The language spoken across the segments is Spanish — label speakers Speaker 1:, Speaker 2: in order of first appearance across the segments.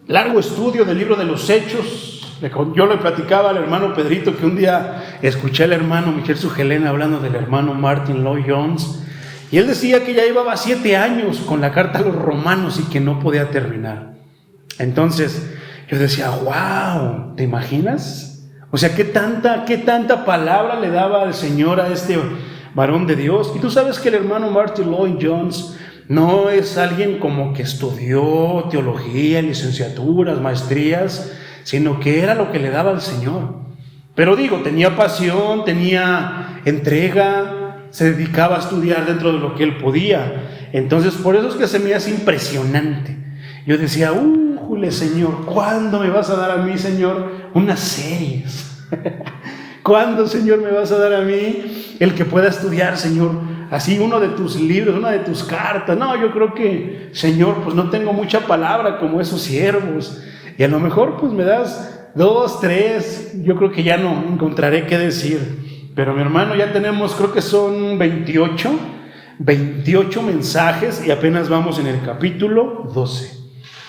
Speaker 1: largo estudio del libro de los Hechos. Yo le platicaba al hermano Pedrito que un día escuché al hermano Michel Sugelena hablando del hermano Martin Lloyd-Jones, y él decía que ya llevaba 7 años con la carta a los romanos y que no podía terminar. Entonces yo decía, wow, ¿te imaginas? O sea, ¿qué tanta palabra le daba el Señor a este varón de Dios? Y tú sabes que el hermano Martin Lloyd-Jones no es alguien como que estudió teología, licenciaturas, maestrías, sino que era lo que le daba al Señor. Pero digo, tenía pasión, tenía entrega, se dedicaba a estudiar dentro de lo que él podía. Entonces, por eso es que se me hace impresionante. Yo decía, ¡jule, Señor! ¿Cuándo me vas a dar a mí, Señor, unas series? ¿Cuándo, Señor, me vas a dar a mí el que pueda estudiar, Señor, así uno de tus libros, una de tus cartas? No, yo creo que, Señor, pues no tengo mucha palabra como esos siervos. Y a lo mejor pues me das 2, 3, yo creo que ya no encontraré qué decir. Pero mi hermano, ya tenemos, creo que son 28 mensajes y apenas vamos en el capítulo 12.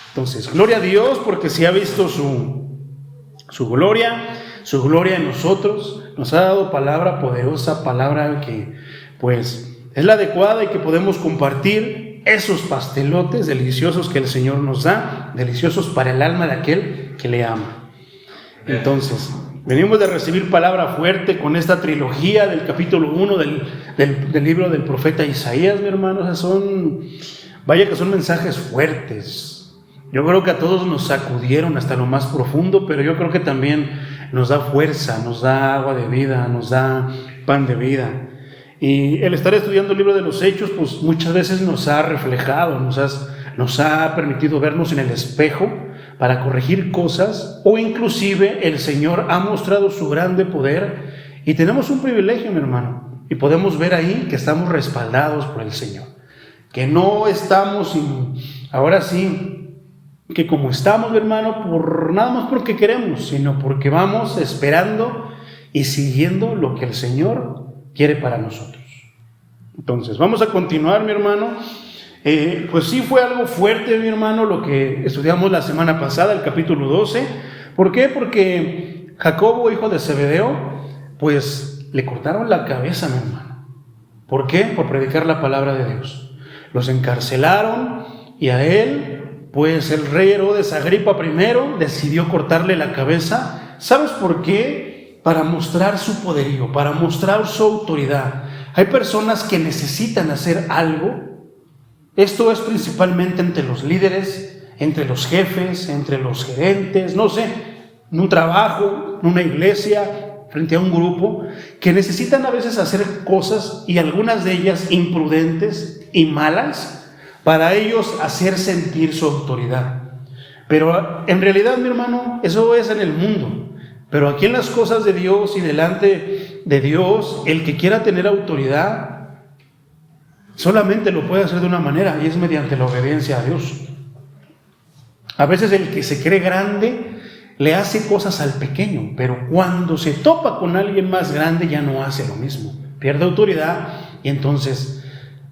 Speaker 1: Entonces, gloria a Dios porque se ha visto su gloria en nosotros. Nos ha dado palabra poderosa, palabra que pues es la adecuada y que podemos compartir esos pastelotes deliciosos que el Señor nos da, deliciosos para el alma de aquel que le ama. Entonces, venimos de recibir palabra fuerte con esta trilogía del capítulo 1 del libro del profeta Isaías, mi hermano. O sea, vaya que son mensajes fuertes. Yo creo que a todos nos sacudieron hasta lo más profundo, pero yo creo que también nos da fuerza, nos da agua de vida, nos da pan de vida. Y el estar estudiando el libro de los Hechos, pues muchas veces nos ha reflejado, nos ha permitido vernos en el espejo para corregir cosas, o inclusive el Señor ha mostrado su grande poder y tenemos un privilegio, mi hermano, y podemos ver ahí que estamos respaldados por el Señor, que no estamos, ahora sí, que como estamos, mi hermano, por nada más porque queremos, sino porque vamos esperando y siguiendo lo que el Señor quiere para nosotros. Entonces, vamos a continuar, mi hermano. Pues sí fue algo fuerte, mi hermano, lo que estudiamos la semana pasada, el capítulo 12. ¿Por qué? Porque Jacobo, hijo de Zebedeo, pues le cortaron la cabeza, mi hermano. ¿Por qué? Por predicar la palabra de Dios. Los encarcelaron y a él, pues el rey Herodes Agripa I decidió cortarle la cabeza. ¿Sabes por qué? Para mostrar su poderío, para mostrar su autoridad. Hay personas que necesitan hacer algo. Esto es principalmente entre los líderes, entre los jefes, entre los gerentes, no sé, en un trabajo, en una iglesia, frente a un grupo, que necesitan a veces hacer cosas y algunas de ellas imprudentes y malas para ellos hacer sentir su autoridad. Pero en realidad, mi hermano, eso es en el mundo. Pero aquí en las cosas de Dios y delante de Dios, el que quiera tener autoridad solamente lo puede hacer de una manera, y es mediante la obediencia a Dios. A veces el que se cree grande le hace cosas al pequeño, pero cuando se topa con alguien más grande ya no hace lo mismo, pierde autoridad y entonces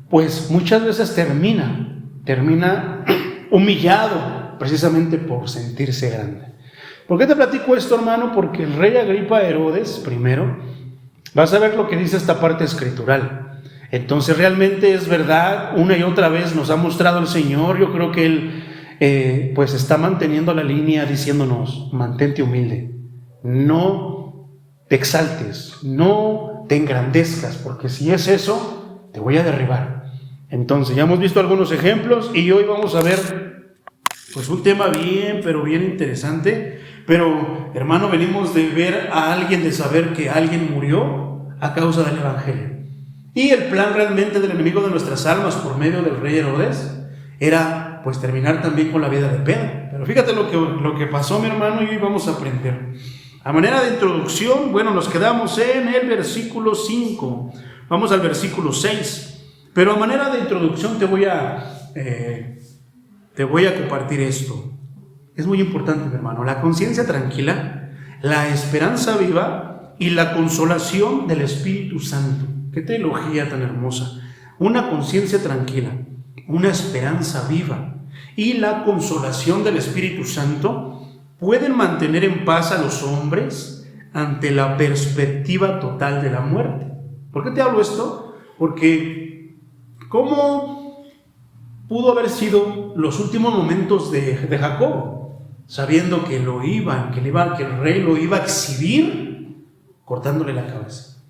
Speaker 1: pues muchas veces termina humillado precisamente por sentirse grande. ¿Por qué te platico esto, hermano? Porque el rey Agripa Herodes primero, vas a ver lo que dice esta parte escritural. Entonces realmente es verdad, una y otra vez nos ha mostrado el Señor. Yo creo que Él pues está manteniendo la línea diciéndonos, mantente humilde, no te exaltes, no te engrandezcas, porque si es eso, te voy a derribar. Entonces ya hemos visto algunos ejemplos y hoy vamos a ver pues un tema bien interesante. Pero hermano, venimos de ver a alguien, de saber que alguien murió a causa del Evangelio. Y el plan realmente del enemigo de nuestras almas por medio del rey Herodes era pues terminar también con la vida de Pedro. Pero fíjate lo que pasó, mi hermano, y hoy vamos a aprender. A manera de introducción, bueno, nos quedamos en el versículo 5. Vamos al versículo 6. Pero a manera de introducción te voy a compartir esto. Es muy importante, mi hermano, la conciencia tranquila, la esperanza viva y la consolación del Espíritu Santo. Qué teología tan hermosa. Una conciencia tranquila, una esperanza viva y la consolación del Espíritu Santo pueden mantener en paz a los hombres ante la perspectiva total de la muerte. ¿Por qué te hablo esto? Porque ¿cómo pudo haber sido los últimos momentos de Jacob, sabiendo que el rey lo iba a exhibir cortándole la cabeza?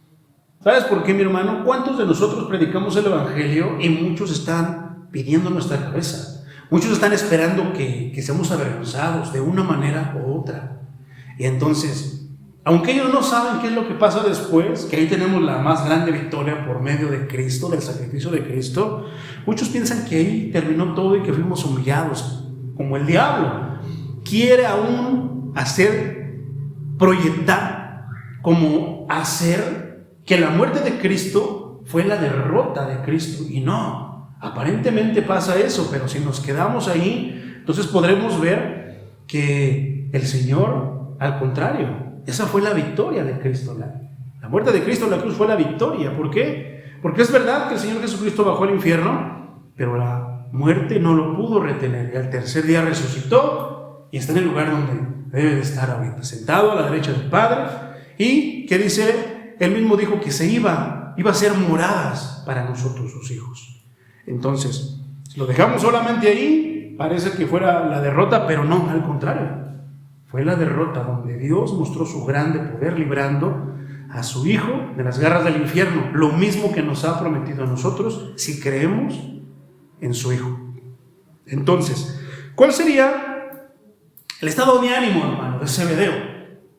Speaker 1: ¿Sabes por qué, mi hermano? ¿Cuántos de nosotros predicamos el Evangelio y muchos están pidiendo nuestra cabeza? Muchos están esperando que seamos avergonzados de una manera u otra. Y entonces, aunque ellos no saben qué es lo que pasa después, que ahí tenemos la más grande victoria por medio de Cristo, del sacrificio de Cristo, muchos piensan que ahí terminó todo y que fuimos humillados, como el diablo quiere aún proyectar, como hacer que la muerte de Cristo fue la derrota de Cristo. Y no, aparentemente pasa eso, pero si nos quedamos ahí, entonces podremos ver que el Señor, al contrario, esa fue la victoria de Cristo. La muerte de Cristo en la cruz fue la victoria. ¿Por qué? Porque es verdad que el Señor Jesucristo bajó al infierno, pero la muerte no lo pudo retener. Y al tercer día resucitó y está en el lugar donde debe de estar ahorita, sentado a la derecha del Padre. ¿Y qué dice? Él mismo dijo que iba a ser moradas para nosotros, sus hijos. Entonces, si lo dejamos solamente ahí, parece que fuera la derrota, pero no, al contrario. Fue la derrota donde Dios mostró su grande poder librando a su Hijo de las garras del infierno, lo mismo que nos ha prometido a nosotros si creemos en su Hijo. Entonces, ¿cuál sería el estado de ánimo, hermano, de Zebedeo?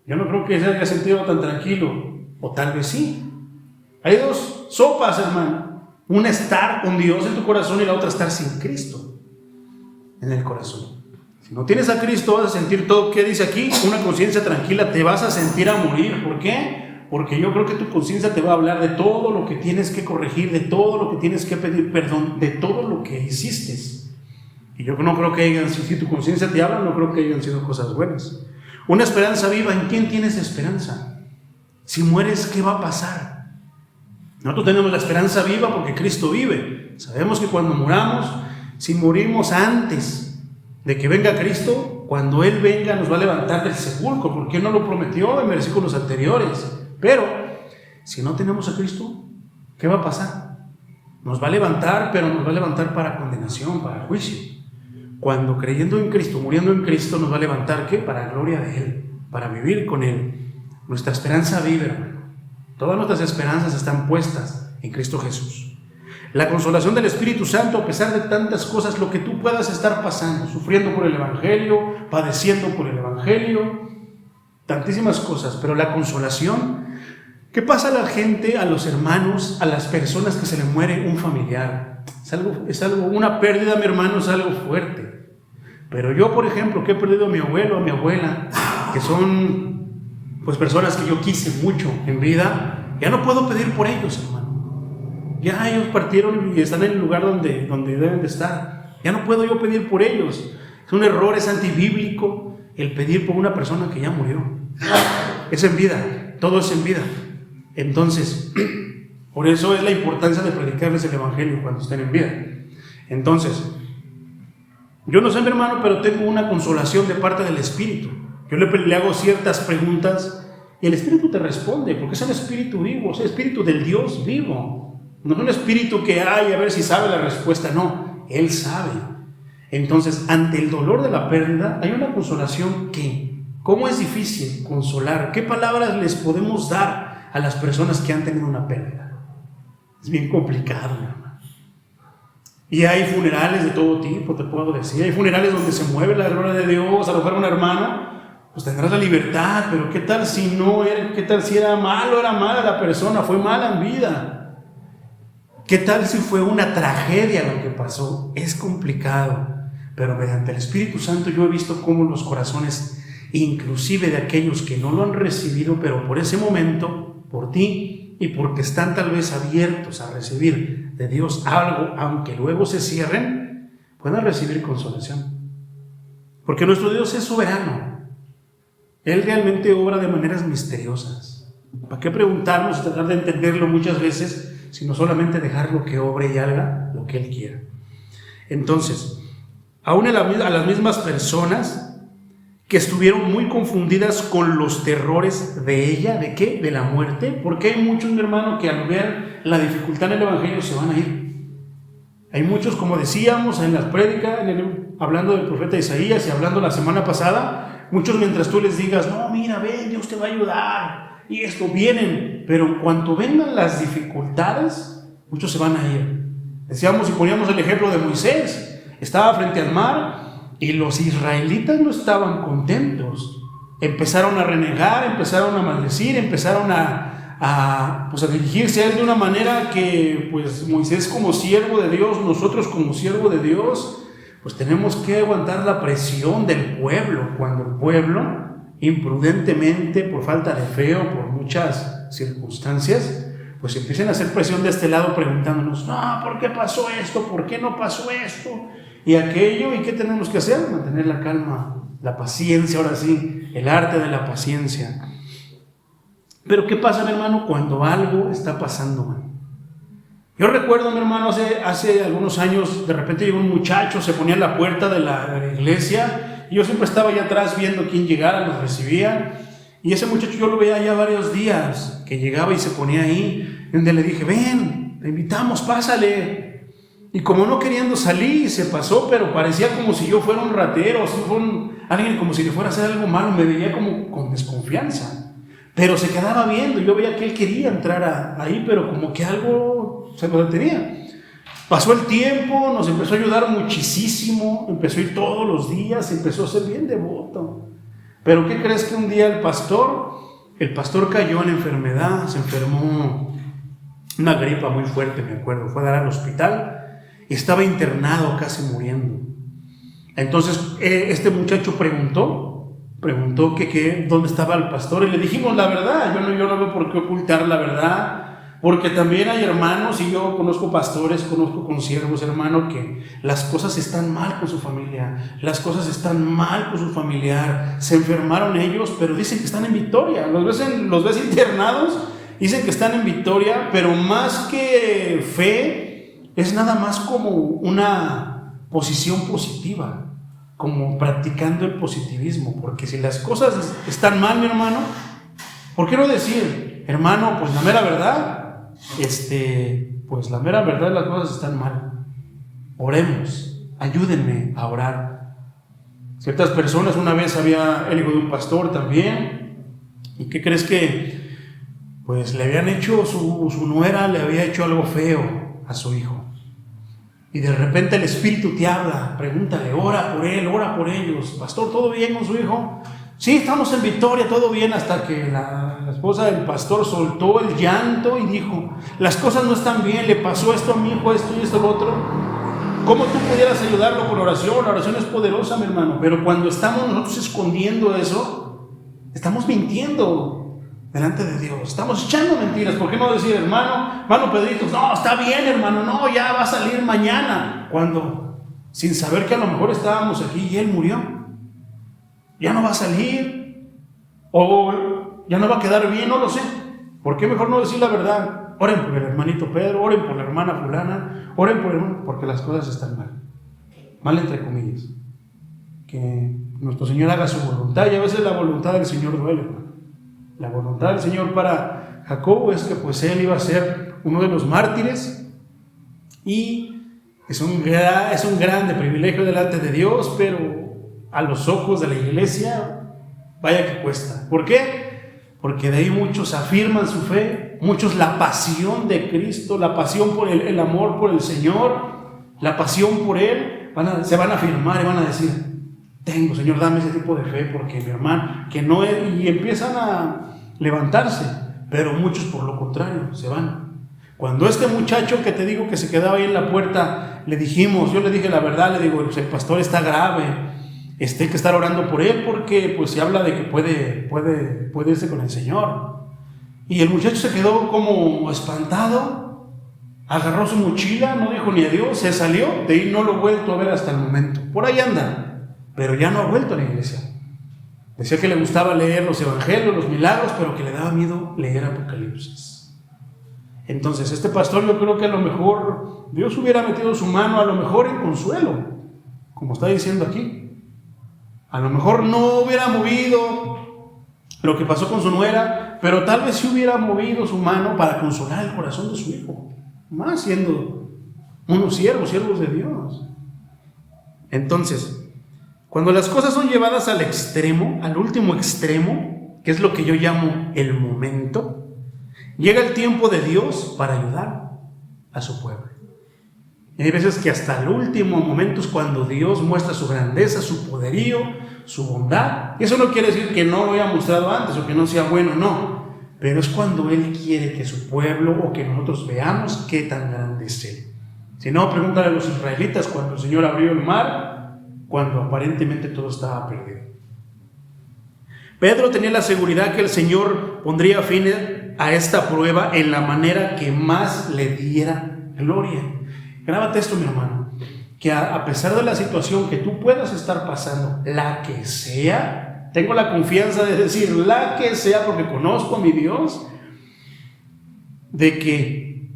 Speaker 1: Yo no creo que se haya sentido tan tranquilo, o tal vez sí. Hay dos sopas, hermano: una estar con Dios en tu corazón y la otra estar sin Cristo en el corazón. Si no tienes a Cristo, vas a sentir todo. ¿Qué dice aquí? Una conciencia tranquila, te vas a sentir a morir. ¿Por qué? Porque yo creo que tu conciencia te va a hablar de todo lo que tienes que corregir, de todo lo que tienes que pedir perdón, de todo lo que hiciste. Y yo no creo que si tu conciencia te habla, no creo que hayan sido cosas buenas. Una esperanza viva. ¿En quién tienes esperanza? Si mueres, ¿qué va a pasar? Nosotros tenemos la esperanza viva porque Cristo vive. Sabemos que cuando muramos, si morimos antes de que venga Cristo, cuando Él venga nos va a levantar del sepulcro, porque Él nos lo prometió en versículos anteriores. Pero si no tenemos a Cristo, ¿qué va a pasar? Nos va a levantar, pero nos va a levantar para condenación, para juicio. Cuando creyendo en Cristo, muriendo en Cristo, nos va a levantar, ¿qué? Para gloria de Él, para vivir con Él. Nuestra esperanza vive, hermano. Todas nuestras esperanzas están puestas en Cristo Jesús. La consolación del Espíritu Santo, a pesar de tantas cosas, lo que tú puedas estar pasando, sufriendo por el Evangelio, padeciendo por el Evangelio, tantísimas cosas, pero la consolación, ¿qué pasa a la gente, a los hermanos, a las personas que se le muere un familiar? Es algo, una pérdida, mi hermano, es algo fuerte. Pero yo, por ejemplo, que he perdido a mi abuelo, a mi abuela, que son pues personas que yo quise mucho en vida, ya no puedo pedir por ellos, hermano. Ya ellos partieron y están en el lugar donde deben de estar. Ya no puedo yo pedir por ellos. Es un error, es antibíblico el pedir por una persona que ya murió. Es en vida, todo es en vida. Entonces, por eso es la importancia de predicarles el Evangelio cuando estén en vida. Entonces, yo no sé, mi hermano, pero tengo una consolación de parte del Espíritu. Yo le hago ciertas preguntas y el Espíritu te responde, porque es el Espíritu vivo, es el Espíritu del Dios vivo. No es un Espíritu que hay a ver si sabe la respuesta, no, Él sabe. Entonces, ante el dolor de la pérdida, hay una consolación que, ¿cómo es difícil consolar? ¿Qué palabras les podemos dar a las personas que han tenido una pérdida? Es bien complicado, mi hermano. Y hay funerales de todo tipo, te puedo decir. Hay funerales donde se mueve la gloria de Dios. A lo mejor un hermano, pues tendrás la libertad, pero ¿qué tal si no era? ¿Qué tal si era malo, era mala la persona, fue mala en vida? ¿Qué tal si fue una tragedia lo que pasó? Es complicado, pero mediante el Espíritu Santo yo he visto cómo los corazones, inclusive de aquellos que no lo han recibido, pero por ese momento, por ti y porque están tal vez abiertos a recibir de Dios algo, aunque luego se cierren, puedan recibir consolación. Porque nuestro Dios es soberano. Él realmente obra de maneras misteriosas. ¿Para qué preguntarnos y tratar de entenderlo muchas veces, sino solamente dejarlo que obre y haga lo que Él quiera? Entonces, aún a las mismas personas que estuvieron muy confundidas con los terrores de ella, ¿de qué? De la muerte, porque hay muchos, mi hermano, que al ver la dificultad en el Evangelio se van a ir. Hay muchos, como decíamos en las prédicas, hablando del profeta Isaías y hablando la semana pasada, muchos mientras tú les digas, no, mira, ven, Dios te va a ayudar, y esto, vienen, pero en cuanto vengan las dificultades, muchos se van a ir. Decíamos y poníamos el ejemplo de Moisés, estaba frente al mar, y los israelitas no estaban contentos. Empezaron a renegar, empezaron a maldecir, empezaron a dirigirse a él de una manera que, pues, Moisés como siervo de Dios, nosotros como siervo de Dios, pues tenemos que aguantar la presión del pueblo. Cuando el pueblo, imprudentemente, por falta de fe o por muchas circunstancias, pues empiezan a hacer presión de este lado preguntándonos, no, ¿por qué pasó esto? ¿Por qué no pasó esto? Y aquello, ¿y qué tenemos que hacer? Mantener la calma, la paciencia, ahora sí, el arte de la paciencia. Pero ¿qué pasa, mi hermano, cuando algo está pasando mal? Yo recuerdo, mi hermano, hace algunos años, de repente llegó un muchacho, se ponía en la puerta de la iglesia, y yo siempre estaba allá atrás viendo quién llegara, los recibía, y ese muchacho yo lo veía ya varios días, que llegaba y se ponía ahí, donde le dije, ven, te invitamos, pásale. Y como no queriendo salir, se pasó, pero parecía como si yo fuera un ratero, si fuera alguien como si le fuera a hacer algo malo, me veía como con desconfianza. Pero se quedaba viendo, yo veía que él quería entrar ahí, pero como que algo se lo detenía. Pasó el tiempo, nos empezó a ayudar muchísimo, empezó a ir todos los días, empezó a ser bien devoto. Pero ¿qué crees? Que un día el pastor cayó en enfermedad, se enfermó, una gripa muy fuerte, me acuerdo, fue a dar al hospital. Estaba internado, casi muriendo. Entonces este muchacho preguntó que dónde estaba el pastor, y le dijimos la verdad. Yo no veo por qué ocultar la verdad, porque también hay hermanos, y yo conozco pastores, conozco consiervos, hermano, que las cosas están mal con su familia, las cosas están mal con su familiar, se enfermaron ellos, pero dicen que están en victoria. Los ves internados, dicen que están en victoria, pero más que fe, es nada más como una posición positiva, como practicando el positivismo, porque si las cosas están mal, mi hermano, ¿por qué no decir, hermano, pues la mera verdad, pues la mera verdad las cosas están mal, oremos, ayúdenme a orar? Ciertas personas, una vez había el hijo de un pastor también, ¿y qué crees que? Pues le habían hecho, su nuera le había hecho algo feo a su hijo. Y de repente el Espíritu te habla, pregúntale, ora por él, ora por ellos. Pastor, ¿todo bien con su hijo? Sí, estamos en victoria, todo bien, hasta que la esposa del pastor soltó el llanto y dijo, las cosas no están bien, le pasó esto a mi hijo, esto y esto, lo otro. ¿Cómo tú pudieras ayudarlo con oración? La oración es poderosa, mi hermano, pero cuando estamos nosotros escondiendo eso, estamos mintiendo delante de Dios, estamos echando mentiras. ¿Por qué no decir, hermano Pedrito, no, está bien, hermano, no, ya va a salir mañana, cuando sin saber que a lo mejor estábamos aquí y él murió, ya no va a salir, o ya no va a quedar bien, no lo sé? ¿Por qué mejor no decir la verdad? Oren por el hermanito Pedro, oren por la hermana fulana, oren por el hermano, porque las cosas están mal entre comillas, que nuestro Señor haga su voluntad, y a veces la voluntad del Señor duele, hermano. La voluntad del Señor para Jacobo es que pues él iba a ser uno de los mártires, y es un grande privilegio delante de Dios, pero a los ojos de la iglesia, vaya que cuesta. ¿Por qué? Porque de ahí muchos afirman su fe, muchos la pasión de Cristo, la pasión por el amor por el Señor, la pasión por Él, se van a afirmar y van a decir, tengo, Señor, dame ese tipo de fe, porque mi hermano, que no es, y empiezan a levantarse, pero muchos por lo contrario, se van. Cuando este muchacho que te digo que se quedaba ahí en la puerta, yo le dije la verdad, le digo, pues el pastor está grave, hay que estar orando por él, porque pues se habla de que puede irse con el Señor. Y el muchacho se quedó como espantado, agarró su mochila, no dijo ni adiós, se salió, de ahí no lo he vuelto a ver hasta el momento. Por ahí anda, pero ya no ha vuelto a la iglesia. Decía que le gustaba leer los evangelios, los milagros, pero que le daba miedo leer Apocalipsis. Entonces este pastor, yo creo que a lo mejor Dios hubiera metido su mano, a lo mejor en consuelo, como está diciendo aquí. A lo mejor no hubiera movido lo que pasó con su nuera, pero tal vez sí hubiera movido su mano para consolar el corazón de su hijo, más siendo unos siervos de Dios. Entonces, cuando las cosas son llevadas al extremo, al último extremo, que es lo que yo llamo el momento, llega el tiempo de Dios para ayudar a su pueblo. Y hay veces que hasta el último momento es cuando Dios muestra su grandeza, su poderío, su bondad. Y eso no quiere decir que no lo haya mostrado antes o que no sea bueno, no. Pero es cuando Él quiere que su pueblo o que nosotros veamos qué tan grande es Él. Si no, pregúntale a los israelitas cuando el Señor abrió el mar, cuando aparentemente todo estaba perdido. Pedro tenía la seguridad que el Señor pondría fin a esta prueba en la manera que más le diera gloria. Grábate esto, mi hermano, que a pesar de la situación que tú puedas estar pasando, la que sea, tengo la confianza de decir la que sea, porque conozco a mi Dios, de que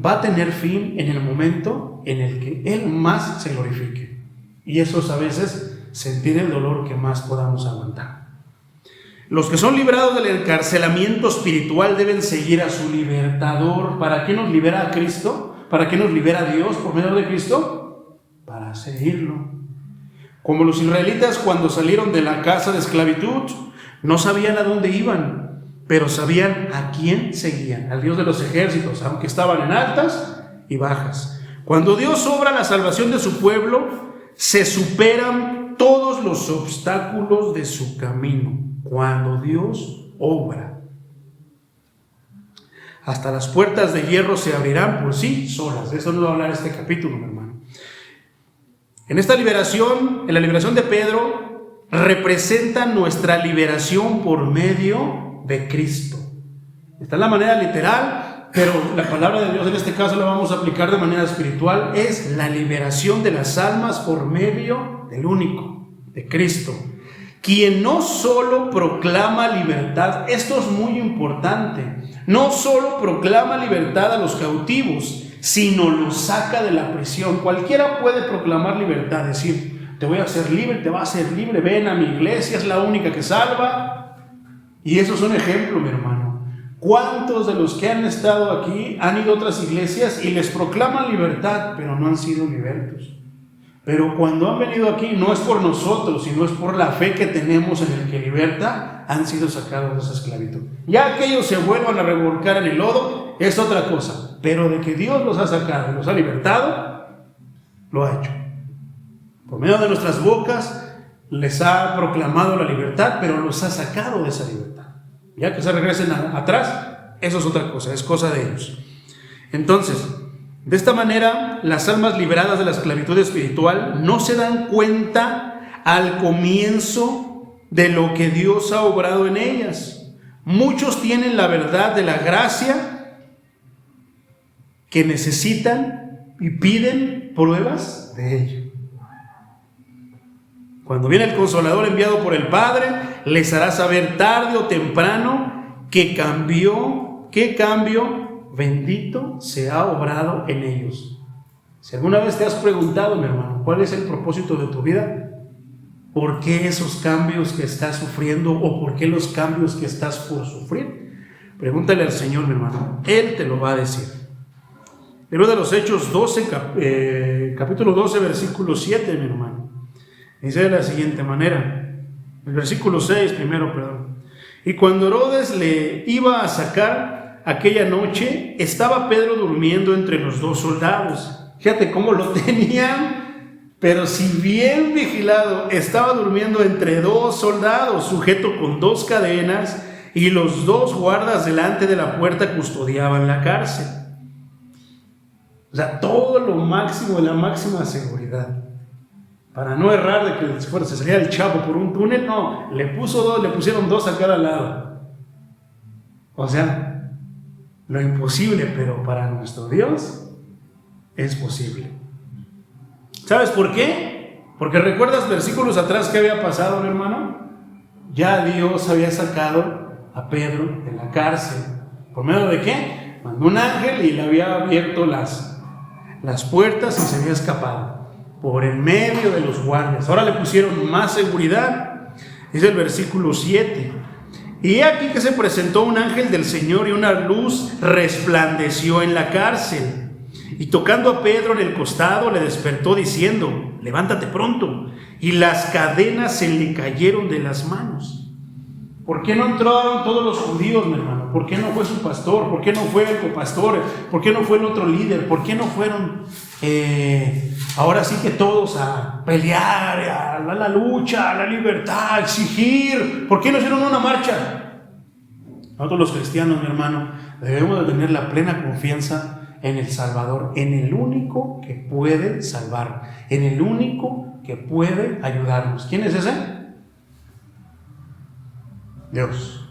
Speaker 1: va a tener fin en el momento en el que Él más se glorifique. Y eso es a veces sentir el dolor que más podamos aguantar. Los que son librados del encarcelamiento espiritual deben seguir a su libertador. ¿Para qué nos libera a Cristo? ¿Para qué nos libera Dios por medio de Cristo? Para seguirlo. Como los israelitas cuando salieron de la casa de esclavitud, no sabían a dónde iban, pero sabían a quién seguían, al Dios de los ejércitos, aunque estaban en altas y bajas. Cuando Dios obra la salvación de su pueblo, se superan todos los obstáculos de su camino. Cuando Dios obra, hasta las puertas de hierro se abrirán por sí solas. De eso nos va a hablar este capítulo, mi hermano. En esta liberación, en la liberación de Pedro, representa nuestra liberación por medio de Cristo. Está en la manera literal, pero la palabra de Dios en este caso la vamos a aplicar de manera espiritual. Es la liberación de las almas por medio del único, de Cristo, quien no solo proclama libertad, esto es muy importante, no solo proclama libertad a los cautivos, sino los saca de la prisión. Cualquiera puede proclamar libertad, decir, te voy a hacer libre, te va a hacer libre, ven a mi iglesia, es la única que salva. Y eso es un ejemplo, mi hermano. ¿Cuántos de los que han estado aquí han ido a otras iglesias y les proclaman libertad, pero no han sido libertos? Pero cuando han venido aquí, no es por nosotros, sino es por la fe que tenemos en el que liberta, han sido sacados de esa esclavitud. Ya que ellos se vuelvan a revolcar en el lodo, es otra cosa. Pero de que Dios los ha sacado y los ha libertado, lo ha hecho. Por medio de nuestras bocas, les ha proclamado la libertad, pero los ha sacado de esa libertad. Ya que se regresen atrás, eso es otra cosa, es cosa de ellos. Entonces, de esta manera, las almas liberadas de la esclavitud espiritual no se dan cuenta al comienzo de lo que Dios ha obrado en ellas. Muchos tienen la verdad de la gracia que necesitan y piden pruebas de ello. Cuando viene el Consolador enviado por el Padre, les hará saber tarde o temprano qué cambio bendito se ha obrado en ellos. Si alguna vez te has preguntado, mi hermano, ¿cuál es el propósito de tu vida? ¿Por qué esos cambios que estás sufriendo o por qué los cambios que estás por sufrir? Pregúntale al Señor, mi hermano. Él te lo va a decir. Libro de los Hechos 12, capítulo 12, versículo 7, mi hermano. Dice de la siguiente manera. El versículo 6 primero, perdón. Y cuando Herodes le iba a sacar aquella noche, estaba Pedro durmiendo entre los dos soldados. Fíjate cómo lo tenían, pero si bien vigilado, estaba durmiendo entre dos soldados, sujeto con dos cadenas, y los dos guardas delante de la puerta custodiaban la cárcel. O sea, todo lo máximo, la máxima seguridad. Para no errar de que se saliera el Chapo por un túnel, no, le pusieron dos a cada lado. O sea, lo imposible, pero para nuestro Dios es posible. ¿Sabes por qué? Porque recuerdas versículos atrás que había pasado, mi hermano. Ya Dios había sacado a Pedro de la cárcel. ¿Por medio de qué? Mandó un ángel y le había abierto las puertas y se había escapado. por en medio de los guardias. Ahora le pusieron más seguridad. Dice el versículo 7. Y he aquí que se presentó un ángel del Señor y una luz resplandeció en la cárcel. Y tocando a Pedro en el costado le despertó diciendo: levántate pronto. Y las cadenas se le cayeron de las manos. ¿Por qué no entraron todos los judíos, mi hermano? ¿Por qué no fue su pastor? ¿Por qué no fue el copastor? ¿Por qué no fue el otro líder? ¿Por qué no fueron ahora sí que todos a pelear, a la lucha, a la libertad, a exigir? ¿Por qué no hicieron una marcha? Nosotros los cristianos, mi hermano, debemos de tener la plena confianza en el Salvador, en el único que puede salvar, en el único que puede ayudarnos. ¿Quién es ese? Dios.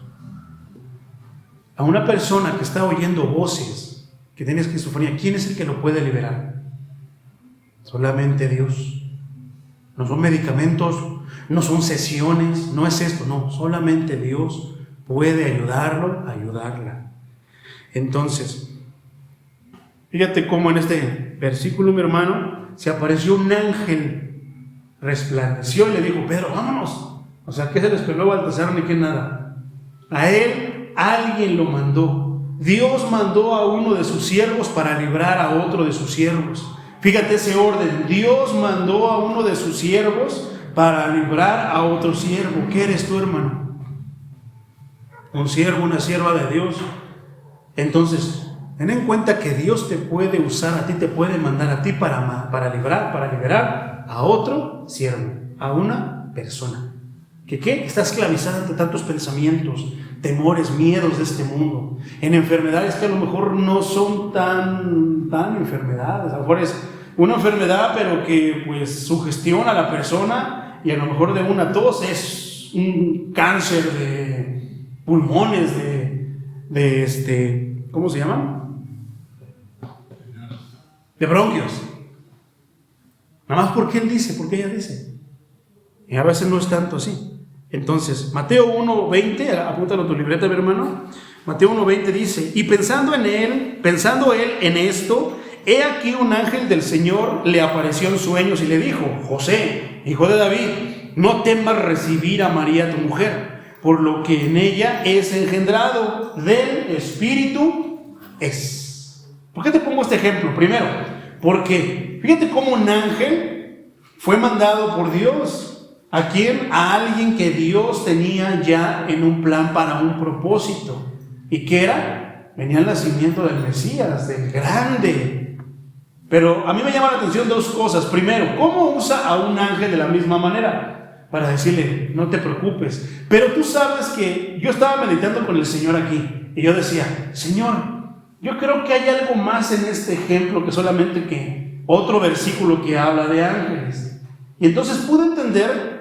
Speaker 1: A una persona que está oyendo voces, que tiene esquizofrenia, ¿quién es el que lo puede liberar? Solamente Dios. No son medicamentos, no son sesiones, no es esto, no, solamente Dios puede ayudarlo, ayudarla. Entonces, fíjate cómo en este versículo, mi hermano, se apareció un ángel, resplandeció y le dijo: Pedro, vámonos. O sea, ¿qué se les peló a Baltasar ni qué nada? A él alguien lo mandó. Dios mandó a uno de sus siervos para librar a otro de sus siervos. Fíjate ese orden. Dios mandó a uno de sus siervos para librar a otro siervo. ¿Qué eres tú, hermano? Un siervo, una sierva de Dios. Entonces, ten en cuenta que Dios te puede usar a ti, te puede mandar a ti para liberar a otro siervo, a una persona. ¿Qué? Está esclavizada ante tantos pensamientos, temores, miedos de este mundo, en enfermedades que a lo mejor no son tan enfermedades. A lo mejor es una enfermedad, pero que pues sugestiona a la persona, y a lo mejor de una tos es un cáncer de pulmones, ¿cómo se llaman? De bronquios. Nada más porque él dice, porque ella dice. Y a veces no es tanto así. Entonces, Mateo 1:20, apúntalo en tu libreta, mi hermano. Mateo 1:20 dice: y pensando él en esto, he aquí un ángel del Señor le apareció en sueños y le dijo: José, hijo de David, no temas recibir a María tu mujer, por lo que en ella es engendrado del Espíritu es. ¿Por qué te pongo este ejemplo? Primero, porque fíjate cómo un ángel fue mandado por Dios. ¿A quién? A alguien que Dios tenía ya en un plan para un propósito. ¿Y qué era? Venía el nacimiento del Mesías, del grande. Pero a mí me llama la atención dos cosas. Primero, ¿cómo usa a un ángel de la misma manera? Para decirle: no te preocupes. Pero tú sabes que yo estaba meditando con el Señor aquí, y yo decía: Señor, yo creo que hay algo más en este ejemplo que solamente que otro versículo que habla de ángeles. Y entonces pude entender.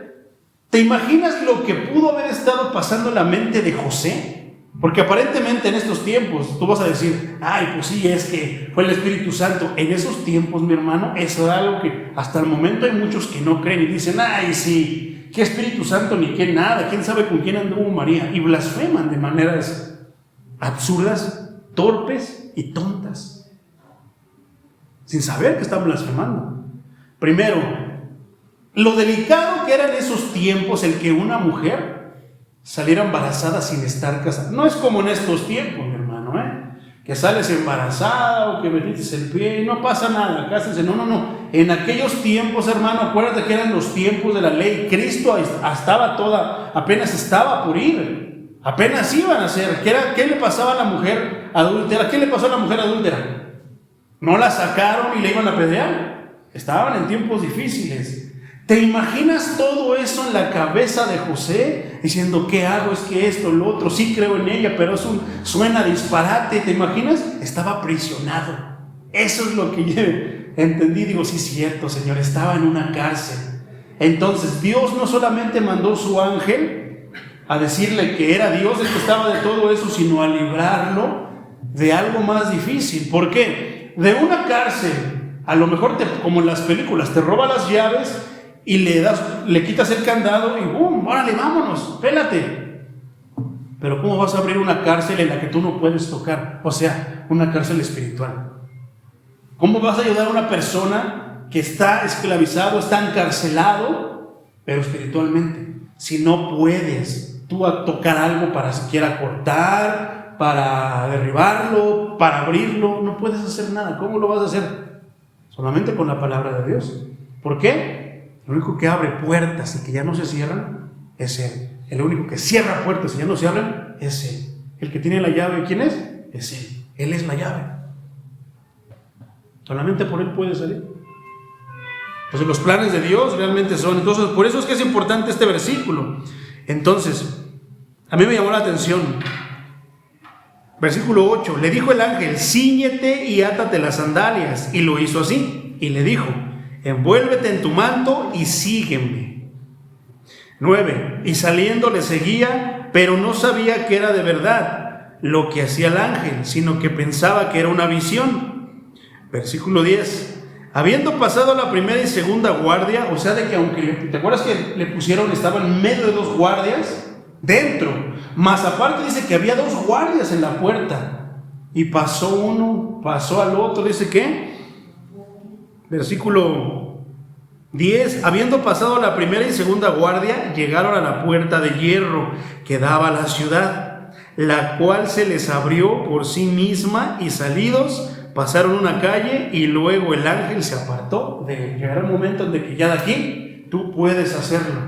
Speaker 1: ¿Te imaginas lo que pudo haber estado pasando en la mente de José? Porque aparentemente en estos tiempos tú vas a decir: ay, pues sí, es que fue el Espíritu Santo. En esos tiempos, mi hermano, eso era algo que hasta el momento hay muchos que no creen y dicen: ay, sí, qué Espíritu Santo ni qué nada, quién sabe con quién anduvo María. Y blasfeman de maneras absurdas, torpes y tontas, sin saber que están blasfemando. Primero, lo delicado que era en esos tiempos el que una mujer saliera embarazada sin estar casada. No es como en estos tiempos, mi hermano, que sales embarazada o que metiste el pie y no pasa nada, cásense. No. En aquellos tiempos, hermano, acuérdate que eran los tiempos de la ley. Cristo apenas estaba por ir. Apenas iban a ser. ¿Qué le pasaba a la mujer adúltera? ¿Qué le pasó a la mujer adúltera? No la sacaron y la iban a apedrear. Estaban en tiempos difíciles. ¿Te imaginas todo eso en la cabeza de José? Diciendo: ¿qué hago? Es que esto, lo otro, sí creo en ella, pero eso suena disparate. ¿Te imaginas? Estaba aprisionado. Eso es lo que yo entendí. Digo: sí, es cierto, Señor, estaba en una cárcel. Entonces Dios no solamente mandó su ángel a decirle que era Dios el que estaba de todo eso, sino a librarlo de algo más difícil. ¿Por qué? De una cárcel, a lo mejor como en las películas, te roba las llaves y le quitas el candado y ¡bum! ¡Órale, vámonos! ¡Pélate! Pero ¿cómo vas a abrir una cárcel en la que tú no puedes tocar? O sea, una cárcel espiritual. ¿Cómo vas a ayudar a una persona que está esclavizado, está encarcelado, pero espiritualmente. Si no puedes tú a tocar algo para siquiera cortar, para derribarlo, para abrirlo, no puedes hacer nada. ¿Cómo lo vas a hacer? Solamente con la palabra de Dios. ¿Por qué? El único que abre puertas y que ya no se cierran es Él. El único que cierra puertas y ya no se abren es Él. El que tiene la llave, ¿quién es? Es Él. Él es la llave. Solamente por Él puede salir. Entonces los planes de Dios realmente son. Entonces por eso es que es importante este versículo. Entonces, a mí me llamó la atención. Versículo 8. Le dijo el ángel: cíñete y átate las sandalias. Y lo hizo así. Y le dijo: envuélvete en tu manto y sígueme. 9. Y saliendo le seguía, pero no sabía que era de verdad lo que hacía el ángel, sino que pensaba que era una visión. Versículo 10. Habiendo pasado la primera y segunda guardia, o sea de que aunque, ¿te acuerdas que le pusieron, estaba en medio de dos guardias dentro? Más aparte dice que había dos guardias en la puerta. Y pasó uno, pasó al otro, dice que, versículo 10, habiendo pasado la primera y segunda guardia, llegaron a la puerta de hierro que daba a la ciudad, la cual se les abrió por sí misma, y salidos pasaron una calle, y luego el ángel se apartó. Llegará un momento en que ya de aquí tú puedes hacerlo.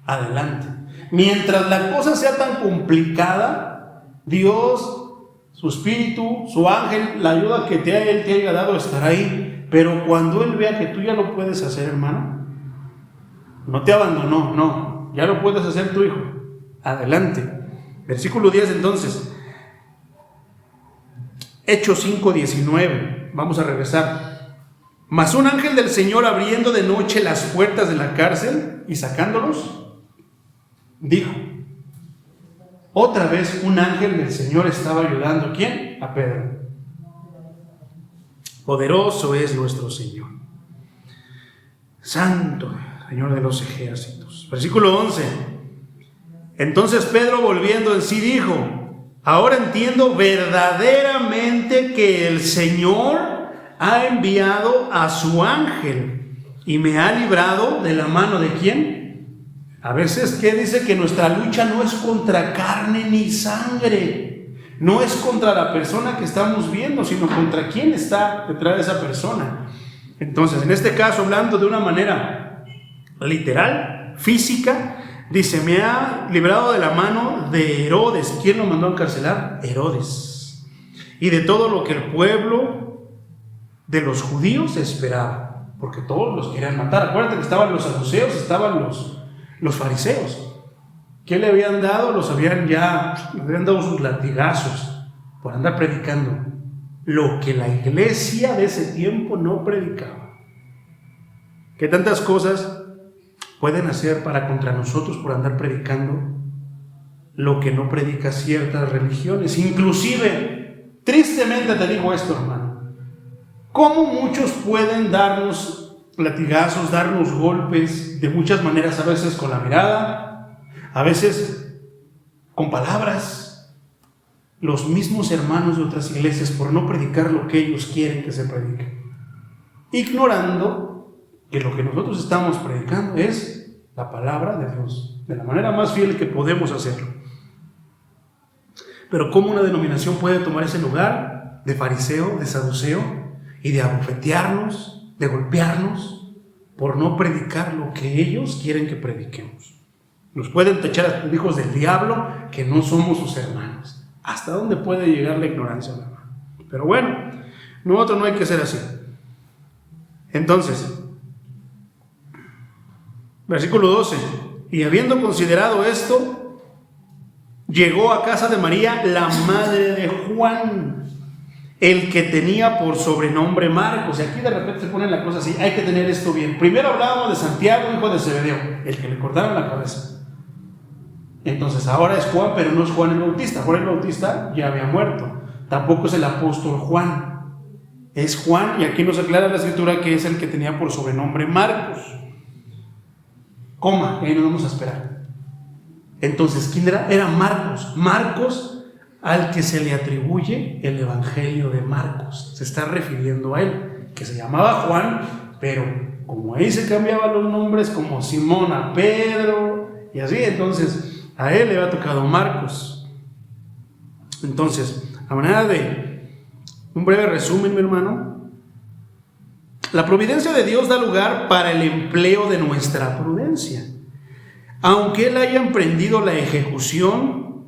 Speaker 1: Adelante. Mientras la cosa sea tan complicada, Dios, su espíritu, su ángel, la ayuda que Él te haya dado estará ahí. Pero cuando Él vea que tú ya lo puedes hacer, hermano, no te abandonó, no, ya lo puedes hacer tu hijo. Adelante. Versículo 10 entonces. Hechos 5:19. Vamos a regresar. Mas un ángel del Señor, abriendo de noche las puertas de la cárcel y sacándolos, dijo. Otra vez un ángel del Señor estaba ayudando. ¿A quién? A Pedro. Poderoso es nuestro Señor. Santo, Señor de los ejércitos. Versículo 11. Entonces Pedro, volviendo en sí, dijo: ahora entiendo verdaderamente que el Señor ha enviado a su ángel y me ha librado de la mano de ¿quién? A veces, ¿qué dice? Que nuestra lucha no es contra carne ni sangre, no es contra la persona que estamos viendo, sino contra quién está detrás de esa persona. Entonces, en este caso, hablando de una manera literal, física, dice: me ha librado de la mano de Herodes. ¿Quién lo mandó a encarcelar? Herodes. Y de todo lo que el pueblo de los judíos esperaba, porque todos los querían matar. Acuérdate que estaban los saduceos, estaban los fariseos. ¿Qué le habían dado? Le habían dado sus latigazos por andar predicando lo que la iglesia de ese tiempo no predicaba. ¿Qué tantas cosas pueden hacer para contra nosotros por andar predicando lo que no predica ciertas religiones? Inclusive, tristemente te digo esto, hermano, ¿cómo muchos pueden darnos latigazos, darnos golpes de muchas maneras? A veces con la mirada, a veces con palabras. Los mismos hermanos de otras iglesias por no predicar lo que ellos quieren que se predique, ignorando que lo que nosotros estamos predicando es la palabra de Dios, de la manera más fiel que podemos hacerlo. Pero ¿cómo una denominación puede tomar ese lugar de fariseo, de saduceo, y de abofetearnos, de golpearnos por no predicar lo que ellos quieren que prediquemos? Nos pueden tachar a hijos del diablo, que no somos sus hermanos. ¿Hasta dónde puede llegar la ignorancia, hermano? Pero bueno, nosotros no hay que ser así. Entonces, versículo 12. Y habiendo considerado esto, llegó a casa de María, la madre de Juan, el que tenía por sobrenombre Marcos. Y aquí de repente se pone la cosa así, hay que tener esto bien. Primero hablábamos de Santiago, hijo de Zebedeo, el que le cortaron la cabeza. Entonces ahora es Juan, pero no es Juan el Bautista. Juan el Bautista ya había muerto. Tampoco es el apóstol Juan. Es Juan, y aquí nos aclara la escritura que es el que tenía por sobrenombre Marcos. Coma, ahí nos vamos a esperar. Entonces, ¿quién era? Era Marcos. Marcos, al que se le atribuye el evangelio de Marcos. Se está refiriendo a él, que se llamaba Juan, Pero como ahí se cambiaban los nombres, como Simón a Pedro, y así, entonces a él le había tocado Marcos. Entonces, a manera de un breve resumen, mi hermano, la providencia de Dios da lugar para el empleo de nuestra prudencia. Aunque Él haya emprendido la ejecución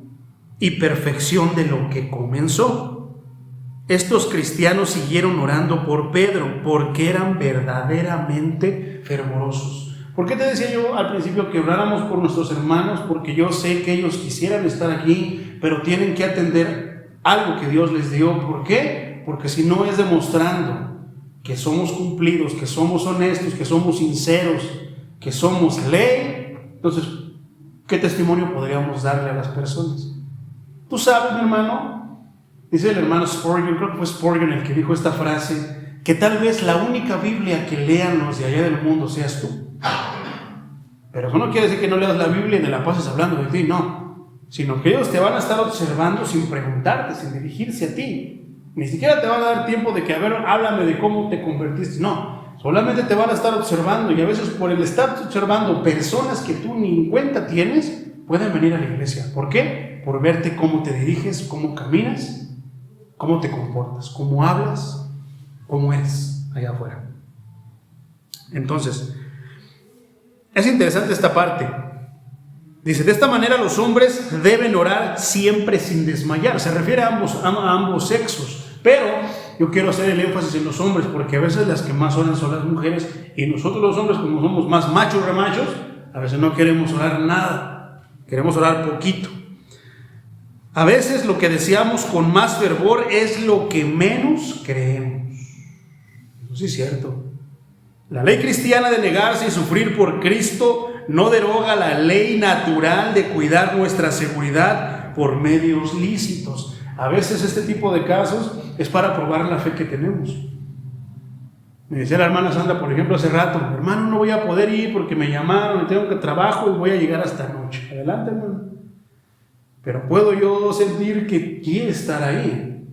Speaker 1: y perfección de lo que comenzó, estos cristianos siguieron orando por Pedro porque eran verdaderamente fervorosos. ¿Por qué te decía yo al principio que oráramos por nuestros hermanos? Porque yo sé que ellos quisieran estar aquí, pero tienen que atender algo que Dios les dio. ¿Por qué? Porque si no es demostrando que somos cumplidos, que somos honestos, que somos sinceros, que somos ley, entonces, ¿qué testimonio podríamos darle a las personas? Tú sabes, mi hermano, dice el hermano Spurgeon, creo que fue Spurgeon el que dijo esta frase, que tal vez la única Biblia que lean los de allá del mundo seas tú. Pero eso no quiere decir que no leas la Biblia y te la pases hablando de ti, no. Sino que ellos te van a estar observando sin preguntarte, sin dirigirse a ti. Ni siquiera te van a dar tiempo de que, a ver, háblame de cómo te convertiste. No, solamente te van a estar observando, y a veces por el estar observando personas que tú ni en cuenta tienes, pueden venir a la iglesia. ¿Por qué? Por verte cómo te diriges, cómo caminas, cómo te comportas, cómo hablas, cómo eres allá afuera. Entonces, es interesante esta parte. Dice, de esta manera los hombres deben orar siempre sin desmayar. Se refiere a ambos sexos. Pero yo quiero hacer el énfasis en los hombres, porque a veces las que más oran son las mujeres, y nosotros los hombres, como somos más machos remachos, a veces no queremos orar nada, queremos orar poquito. A veces lo que deseamos con más fervor es lo que menos creemos. Eso sí es cierto. La ley cristiana de negarse y sufrir por Cristo no deroga la ley natural de cuidar nuestra seguridad por medios lícitos. A veces este tipo de casos es para probar la fe que tenemos. Me decía la hermana Sandra, por ejemplo, hace rato, hermano, no voy a poder ir porque me llamaron y tengo que trabajo y voy a llegar hasta noche. Adelante, hermano. Pero puedo yo sentir que quiere estar ahí.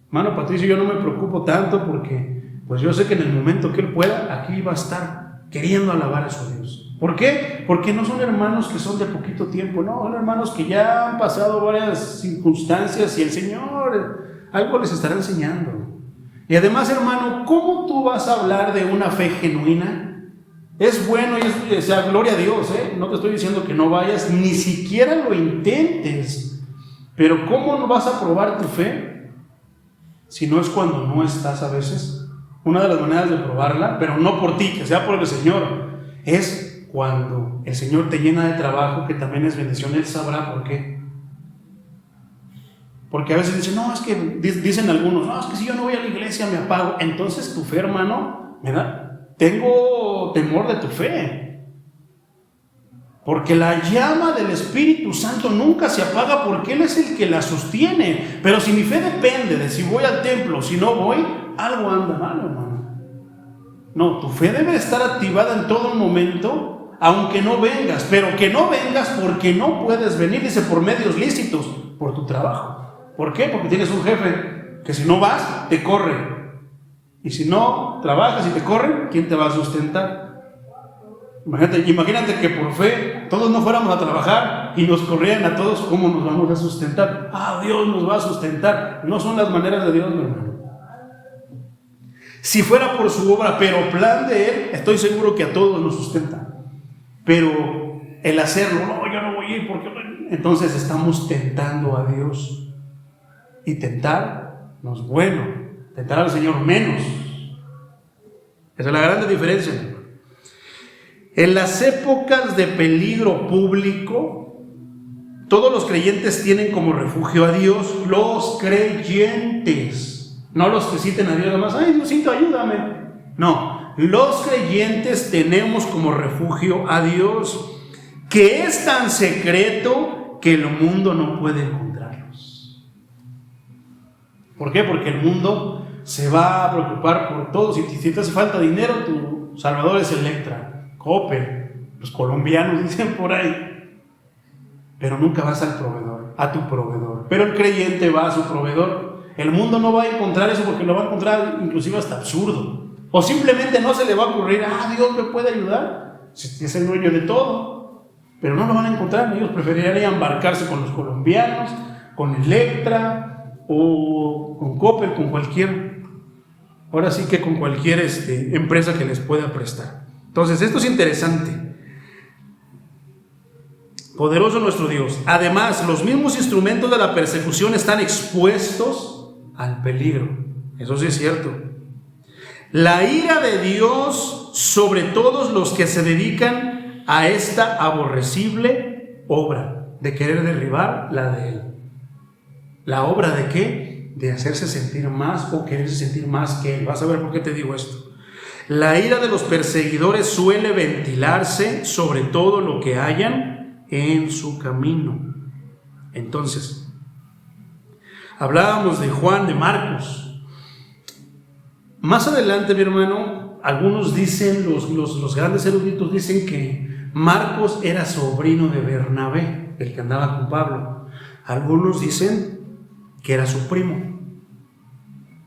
Speaker 1: Hermano Patricio, yo no me preocupo tanto porque pues yo sé que en el momento que él pueda, aquí va a estar queriendo alabar a su Dios. ¿Por qué? Porque no son hermanos que son de poquito tiempo, no, son hermanos que ya han pasado varias circunstancias y el Señor algo les estará enseñando. Y además, hermano, ¿cómo tú vas a hablar de una fe genuina? Es bueno, o sea, gloria a Dios, no te estoy diciendo que no vayas, ni siquiera lo intentes, pero ¿cómo no vas a probar tu fe? Si no es cuando no estás a veces. Una de las maneras de probarla, pero no por ti, que sea por el Señor, es cuando el Señor te llena de trabajo, que también es bendición. Él sabrá por qué. Porque a veces dicen, no, es que dicen algunos, no, es que si yo no voy a la iglesia me apago. Entonces tu fe, hermano, tengo temor de tu fe. Porque la llama del Espíritu Santo nunca se apaga, porque Él es el que la sostiene. Pero si mi fe depende de si voy al templo o si no voy, algo anda mal, hermano. No, tu fe debe estar activada en todo momento, aunque no vengas, pero que no vengas porque no puedes venir, dice, por medios lícitos, por tu trabajo. ¿Por qué? Porque tienes un jefe que si no vas, te corre. Y si no trabajas y te corren, ¿quién te va a sustentar? Imagínate que por fe todos no fuéramos a trabajar y nos corrieran a todos, ¿cómo nos vamos a sustentar? Dios nos va a sustentar. No son las maneras de Dios, mi hermano. Si fuera por su obra, pero plan de Él, estoy seguro que a todos nos sustenta. Pero el hacerlo, no, yo no voy a ir porque... Entonces estamos tentando a Dios. Y tentar no es bueno. Tentar al Señor menos. Esa es la gran diferencia. En las épocas de peligro público, todos los creyentes tienen como refugio a Dios. Los creyentes. No los que citen a Dios nada más, ay Diosito, ayúdame. No, los creyentes tenemos como refugio a Dios, que es tan secreto que el mundo no puede encontrarlos. ¿Por qué? Porque el mundo se va a preocupar por todo. Si te hace falta dinero, tu salvador es Electra, Coppel, los colombianos dicen por ahí. Pero nunca vas al proveedor, a tu proveedor. Pero el creyente va a su proveedor. El mundo no va a encontrar eso porque lo va a encontrar inclusive hasta absurdo. O simplemente no se le va a ocurrir, Dios me puede ayudar, si es el dueño de todo. Pero no lo van a encontrar. Ellos preferirían embarcarse con los colombianos, con Electra o con Coppel, con cualquier, ahora sí que con cualquier empresa que les pueda prestar. Entonces, esto es interesante. Poderoso nuestro Dios. Además, los mismos instrumentos de la persecución están expuestos al peligro. Eso sí es cierto. La ira de Dios sobre todos los que se dedican a esta aborrecible obra de querer derribar la de Él. ¿La obra de qué? De hacerse sentir más o quererse sentir más que Él. Vas a ver por qué te digo esto. La ira de los perseguidores suele ventilarse sobre todo lo que hayan en su camino. Entonces, hablábamos de Juan, de Marcos. Más adelante, mi hermano, algunos dicen, los grandes eruditos dicen que Marcos era sobrino de Bernabé, el que andaba con Pablo. Algunos dicen que era su primo.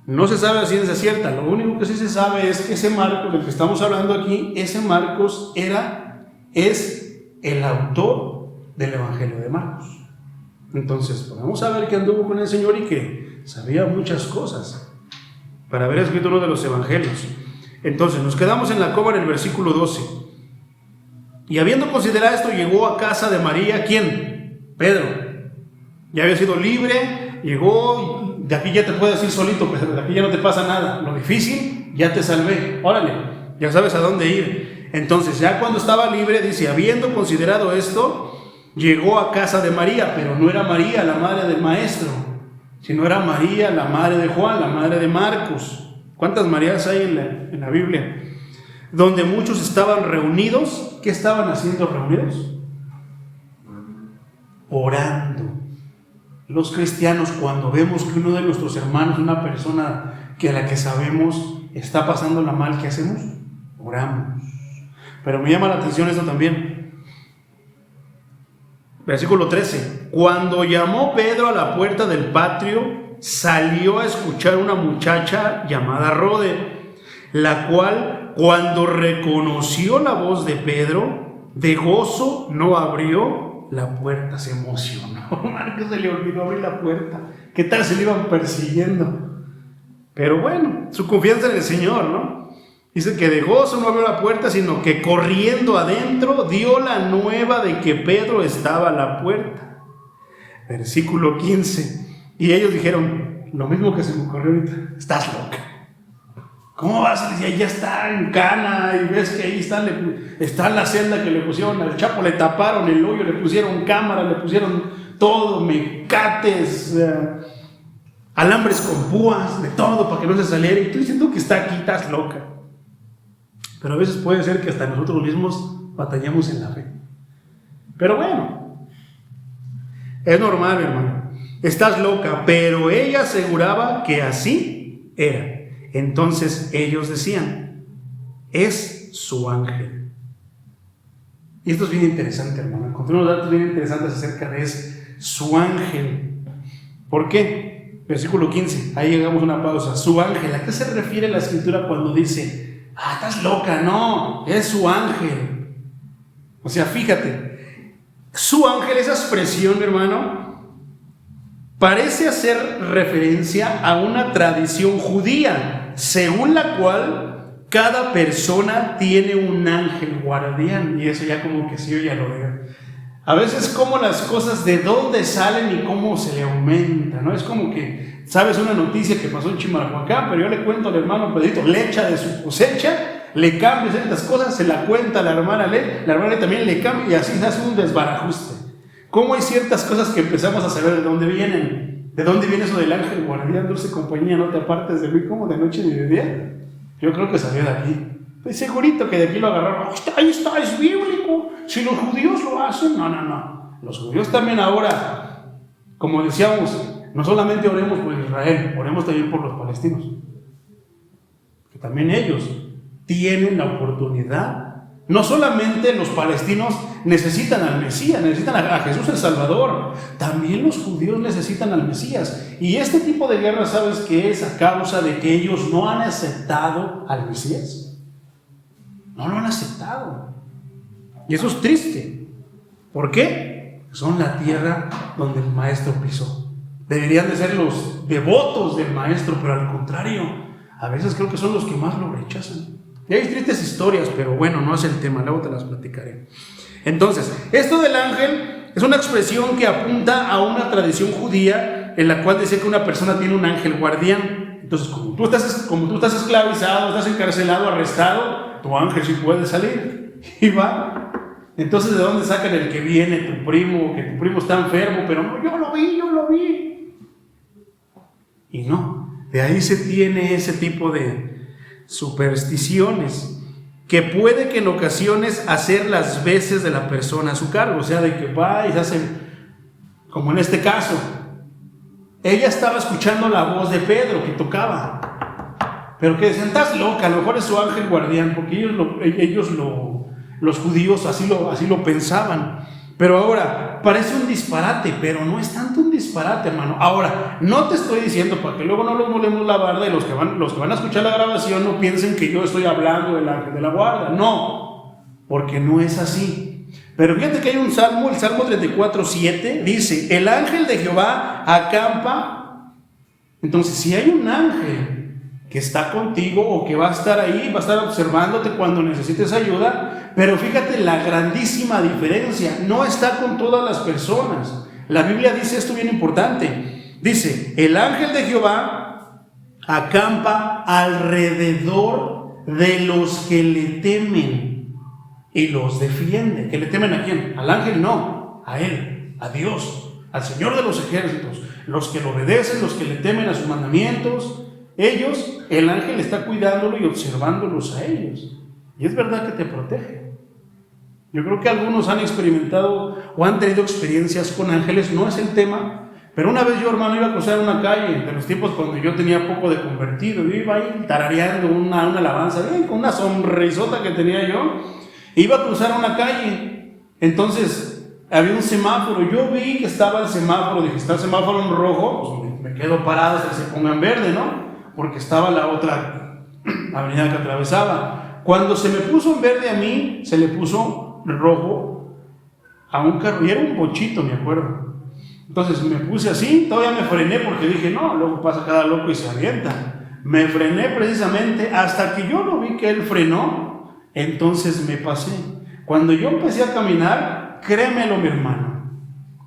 Speaker 1: No se sabe a ciencia cierta. Lo único que sí se sabe es que ese Marcos, del que estamos hablando aquí, ese Marcos es el autor del Evangelio de Marcos. Entonces podemos saber que anduvo con el Señor y que sabía muchas cosas para haber escrito uno de los evangelios. Entonces nos quedamos en la coma en el versículo 12. Y habiendo considerado esto, llegó a casa de María. ¿Quién? Pedro. Ya había sido libre, llegó, de aquí ya te puedes ir solito, Pedro, de aquí ya no te pasa nada. Lo difícil, ya te salvé. Órale, ya sabes a dónde ir. Entonces, ya cuando estaba libre, dice, habiendo considerado esto, llegó a casa de María, pero no era María la madre del maestro, sino era María la madre de Juan, la madre de Marcos. ¿Cuántas Marías hay en la Biblia? Donde muchos estaban reunidos. ¿Qué estaban haciendo reunidos? Orando. Los cristianos, cuando vemos que uno de nuestros hermanos, una persona que a la que sabemos está pasándola mal, ¿qué hacemos? Oramos. Pero me llama la atención esto también. Versículo 13. Cuando llamó Pedro a la puerta del patio, salió a escuchar una muchacha llamada Rode, la cual, cuando reconoció la voz de Pedro, de gozo no abrió la puerta. Se emocionó. Marcos se le olvidó abrir la puerta. ¿Qué tal se le iban persiguiendo? Pero bueno, su confianza en el Señor, ¿no? Dice que de gozo no abrió la puerta, sino que corriendo adentro dio la nueva de que Pedro estaba a la puerta. Versículo 15. Y ellos dijeron, lo mismo que se me ocurrió ahorita, estás loca. ¿Cómo vas? Y decía, ya está en cana, y ves que ahí está la celda que le pusieron al Chapo, le taparon el hoyo, le pusieron cámara, le pusieron todo, mecates, alambres con púas, de todo para que no se saliera. Y tú diciendo que está aquí, estás loca. Pero a veces puede ser que hasta nosotros mismos batallamos en la fe. Pero bueno, es normal, hermano. Estás loca, pero ella aseguraba que así era. Entonces ellos decían, es su ángel. Y esto es bien interesante, hermano. Encontré unos datos bien interesantes acerca de su ángel. ¿Por qué? Versículo 15, ahí llegamos a una pausa. Su ángel, ¿a qué se refiere la escritura cuando dice, estás loca? No, es su ángel. O sea, fíjate, su ángel, esa expresión, mi hermano, parece hacer referencia a una tradición judía, según la cual cada persona tiene un ángel guardián. Y eso ya como que sí, ya lo veo. A veces como las cosas de dónde salen y cómo se le aumenta, ¿no? Es como que sabes una noticia que pasó en Chimalhuacán, pero yo le cuento al hermano Pedrito, le echa de su cosecha, le cambia ciertas cosas, se la cuenta a la hermana Le también le cambia, y así se hace un desbarajuste. ¿Cómo hay ciertas cosas que empezamos a saber de dónde vienen? ¿De dónde viene eso del ángel guardián? Dulce compañía, no te apartes de mí, como de noche ni de día. Yo creo que salió de aquí. Pues segurito que de aquí lo agarraron. Ahí está, es bíblico. Si los judíos lo hacen, no. Los judíos también ahora, como decíamos, no solamente oremos por Israel, oremos también por los palestinos. Que también ellos tienen la oportunidad No solamente los palestinos necesitan al Mesías, necesitan a Jesús el Salvador, también los judíos necesitan al Mesías. Y este tipo de guerra, ¿sabes qué es? A causa de que ellos no han aceptado al Mesías. No lo han aceptado. Y eso es triste. ¿Por qué? Son la tierra donde el Maestro pisó. Deberían de ser los devotos del Maestro, pero al contrario, a veces creo que son los que más lo rechazan. Y hay tristes historias, pero bueno, no es el tema, luego te las platicaré. Entonces, esto del ángel es una expresión que apunta a una tradición judía en la cual decía que una persona tiene un ángel guardián. Entonces, como tú estás esclavizado, estás encarcelado, arrestado, tu ángel sí puede salir y va. Entonces, ¿de dónde sacan el que viene tu primo, que tu primo está enfermo? Pero no, yo lo vi. Y no, de ahí se tiene ese tipo de supersticiones que puede que en ocasiones hacer las veces de la persona a su cargo, o sea, de que va y se hace, como en este caso, ella estaba escuchando la voz de Pedro que tocaba, pero que decían, estás loca, a lo mejor es su ángel guardián, porque los judíos así lo pensaban. Pero ahora, parece un disparate, pero no es tanto un disparate, hermano. Ahora, no te estoy diciendo para que luego no los molemos la barda y los que van a escuchar la grabación no piensen que yo estoy hablando del ángel de la guarda. No, porque no es así. Pero fíjate que hay un salmo, el Salmo 34:7, dice, el ángel de Jehová acampa. Entonces, si hay un ángel que está contigo o que va a estar ahí, va a estar observándote cuando necesites ayuda, pero fíjate la grandísima diferencia, no está con todas las personas. La Biblia dice esto bien importante, dice, el ángel de Jehová acampa alrededor de los que le temen y los defiende. ¿Que le temen a quién? Al ángel no, a él, a Dios, al Señor de los ejércitos, los que lo obedecen, los que le temen a sus mandamientos. Ellos, el ángel está cuidándolo y observándolos a ellos. Y es verdad que te protege. Yo creo que algunos han experimentado o han tenido experiencias con ángeles, no es el tema, pero una vez yo, hermano, iba a cruzar una calle, de los tiempos cuando yo tenía poco de convertido, yo iba ahí tarareando una alabanza, bien, con una sonrisota que tenía yo, iba a cruzar una calle, entonces había un semáforo, yo vi que estaba el semáforo, dije, está el semáforo en rojo, pues me quedo parado hasta que se ponga en verde, ¿no? Porque estaba la otra avenida que atravesaba. Cuando se me puso en verde a mí, se le puso rojo a un carro, y era un bochito, me acuerdo. Entonces me puse así, todavía me frené porque dije, no, luego pasa cada loco y se avienta. Me frené precisamente hasta que yo lo vi que él frenó, entonces me pasé. Cuando yo empecé a caminar, créemelo, mi hermano,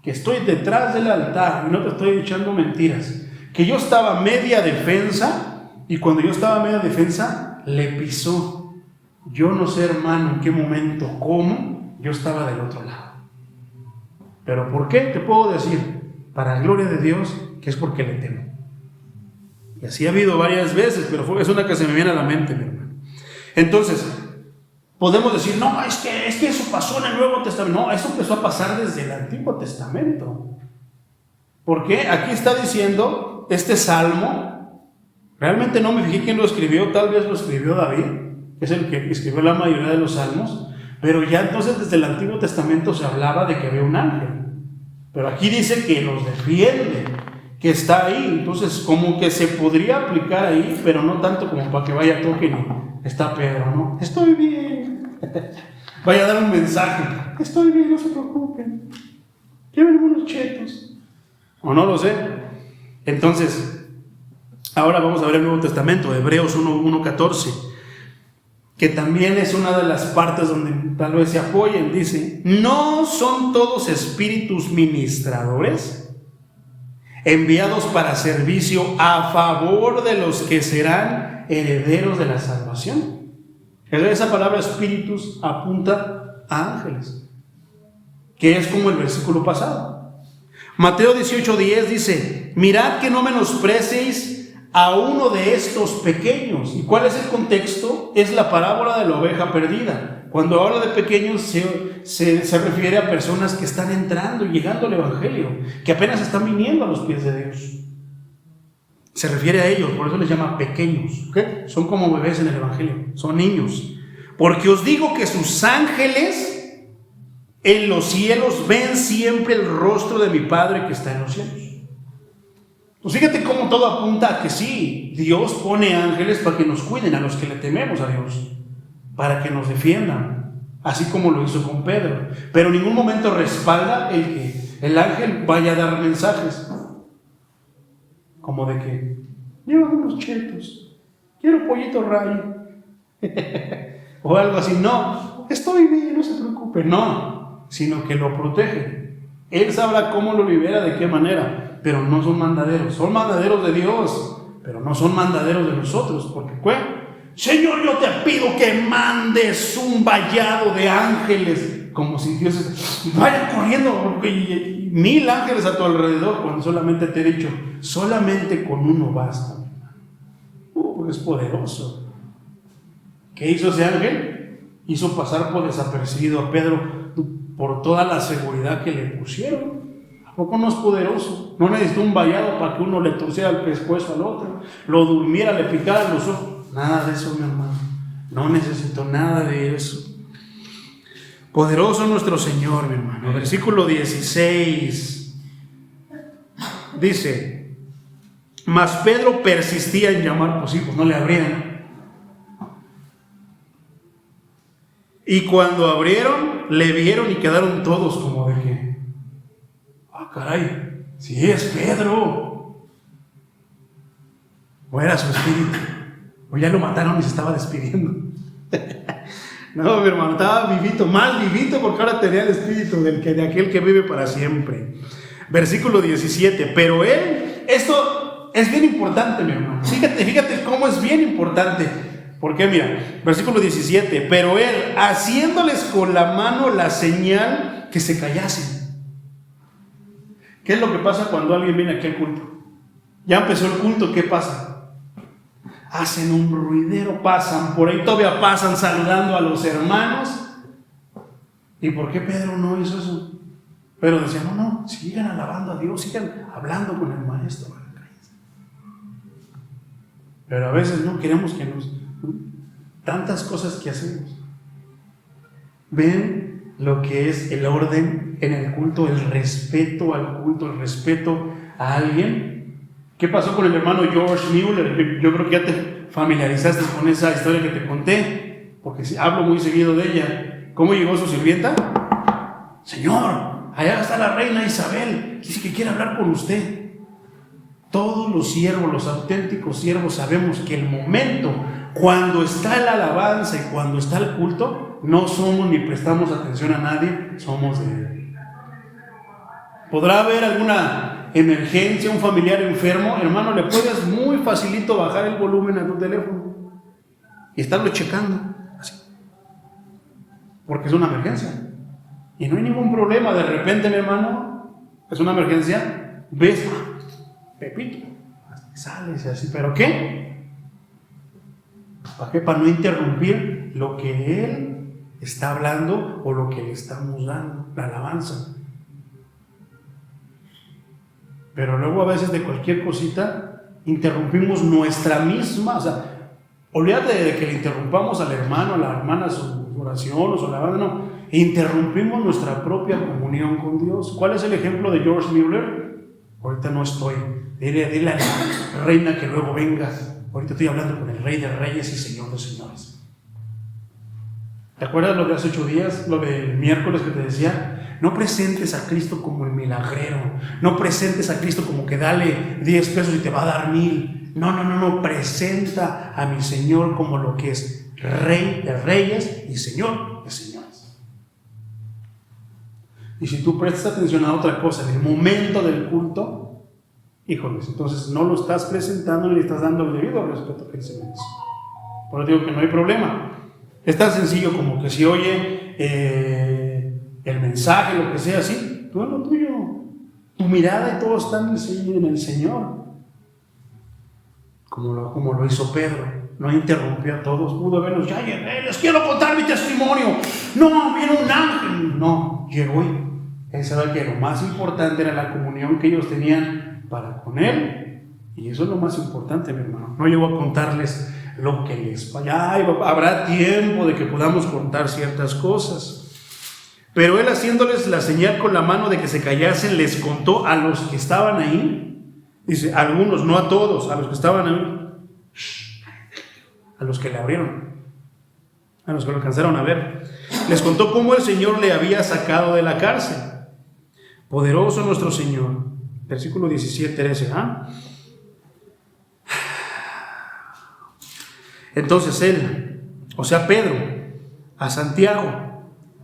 Speaker 1: que estoy detrás del altar y no te estoy echando mentiras, que yo estaba media defensa, y cuando yo estaba media defensa, le pisó. Yo no sé, hermano, en qué momento, cómo, yo estaba del otro lado. ¿Pero por qué? Te puedo decir, para la gloria de Dios, que es porque le temo. Y así ha habido varias veces, pero es una que se me viene a la mente, mi hermano. Entonces, podemos decir, no, es que eso pasó en el Nuevo Testamento. No, eso empezó a pasar desde el Antiguo Testamento. ¿Por qué? Aquí está diciendo este salmo, realmente no me fijé quién lo escribió, tal vez lo escribió David, que es el que escribió la mayoría de los salmos, pero ya entonces desde el Antiguo Testamento se hablaba de que había un ángel, pero aquí dice que los defiende, que está ahí, entonces como que se podría aplicar ahí, pero no tanto como para que vaya toquen y está Pedro, ¿no? Estoy bien, vaya a dar un mensaje, estoy bien, no se preocupen, lleven unos chetos, o no lo sé. Entonces, ahora vamos a ver el Nuevo Testamento, Hebreos 1:14, que también es una de las partes donde tal vez se apoyen. Dice, ¿no son todos espíritus ministradores, enviados para servicio a favor de los que serán herederos de la salvación? Esa palabra espíritus apunta a ángeles, que es como el versículo pasado. Mateo 18:10 dice, mirad que no menospreciéis a uno de estos pequeños. ¿Y cuál es el contexto? Es la parábola de la oveja perdida. Cuando habla de pequeños se refiere a personas que están entrando y llegando al Evangelio, que apenas están viniendo a los pies de Dios. Se refiere a ellos, por eso les llama pequeños, ¿okay? Son como bebés en el Evangelio, son niños. Porque os digo que sus ángeles en los cielos ven siempre el rostro de mi Padre que está en los cielos. Pues fíjate cómo todo apunta a que sí, Dios pone ángeles para que nos cuiden, a los que le tememos a Dios, para que nos defiendan, así como lo hizo con Pedro. Pero en ningún momento respalda el que el ángel vaya a dar mensajes, como de que, llévame unos chetos, quiero pollito rayo, o algo así. No, estoy bien, no se preocupe, no, sino que lo protege. Él sabrá cómo lo libera, de qué manera. Pero no son mandaderos de Dios, pero no son mandaderos de nosotros, porque Señor, yo te pido que mandes un vallado de ángeles, como si Dios vaya corriendo, 1000 ángeles a tu alrededor, cuando solamente te he dicho, solamente con uno basta. Es poderoso. ¿Qué hizo ese ángel? Hizo pasar por desapercibido a Pedro por toda la seguridad que le pusieron. ¿A poco no es poderoso? No necesitó un vallado para que uno le torciera el pescuezo al otro, lo durmiera, le picara los ojos. Nada de eso, mi hermano. No necesitó nada de eso. Poderoso nuestro Señor, mi hermano. Versículo 16 dice: mas Pedro persistía en llamar, pues sí, pues no le abrían. Y cuando abrieron, le vieron y quedaron todos como de que, caray, sí es Pedro. O era su espíritu, o ya lo mataron y se estaba despidiendo. No, mi hermano, estaba vivito, más vivito, porque ahora tenía el espíritu de aquel que vive para siempre. Versículo 17, pero él, esto es bien importante, mi hermano. Fíjate cómo es bien importante. Porque mira, versículo 17, pero él, haciéndoles con la mano la señal que se callasen. ¿Qué es lo que pasa cuando alguien viene aquí al culto? Ya empezó el culto, ¿qué pasa? Hacen un ruidero, pasan por ahí, todavía pasan saludando a los hermanos. ¿Y por qué Pedro no hizo eso? Pero decía, no, sigan alabando a Dios, sigan hablando con el maestro. Pero a veces no queremos que tantas cosas que hacemos. Ven lo que es el orden en el culto, el respeto al culto, el respeto a alguien. ¿Qué pasó con el hermano George Mueller? Yo creo que ya te familiarizaste con esa historia que te conté, porque hablo muy seguido de ella. ¿Cómo llegó su sirvienta? Señor, allá está la reina Isabel, dice que quiere hablar con usted. Todos los siervos, los auténticos siervos, sabemos que el momento cuando está la alabanza y cuando está el culto, no somos ni prestamos atención a nadie, somos de Él. Podrá haber alguna emergencia, un familiar enfermo, hermano, le puedes muy facilito bajar el volumen a tu teléfono y estarlo checando, así, porque es una emergencia. Y no hay ningún problema, de repente, mi hermano, es una emergencia, ves, Pepito, sales así, ¿pero qué? ¿Para qué? Para no interrumpir lo que él está hablando o lo que le estamos dando, la alabanza. Pero luego a veces de cualquier cosita interrumpimos nuestra misma, o sea, olvídate de que le interrumpamos al hermano, a la hermana su oración o su alabanza, no, interrumpimos nuestra propia comunión con Dios. ¿Cuál es el ejemplo de George Mueller? Ahorita no estoy, dile a la reina que luego venga. Ahorita estoy hablando con el Rey de Reyes y Señor de Señores. ¿Te acuerdas lo de hace 8 días? Lo del miércoles que te decía. No presentes a Cristo como el milagrero. No presentes a Cristo como que dale 10 pesos y te va a dar 1000. No. Presenta a mi Señor como lo que es Rey de Reyes y Señor de Señores. Y si tú prestas atención a otra cosa en el momento del culto, híjoles, entonces no lo estás presentando ni le estás dando el debido respeto que se merece. Por eso digo que no hay problema. Es tan sencillo como que si oye el mensaje, lo que sea, así, tú en lo tuyo, tu mirada y todo está en el Señor. Como lo hizo Pedro. No interrumpió a todos, pudo verlos, ya llegué, les quiero contar mi testimonio. No, vino un ángel. No, llegó y él sabía que lo más importante era la comunión que ellos tenían para con él, y eso es lo más importante, mi hermano. No llegó a contarles lo que les ya habrá tiempo de que podamos contar ciertas cosas. Pero él, haciéndoles la señal con la mano de que se callasen, les contó a los que estaban ahí, dice, a algunos, no a todos, a los que estaban ahí, a los que le abrieron, a los que lo alcanzaron a ver, les contó cómo el Señor le había sacado de la cárcel. Poderoso nuestro Señor. Versículo 17, 13, ¿ah? Entonces él, o sea Pedro, a Santiago,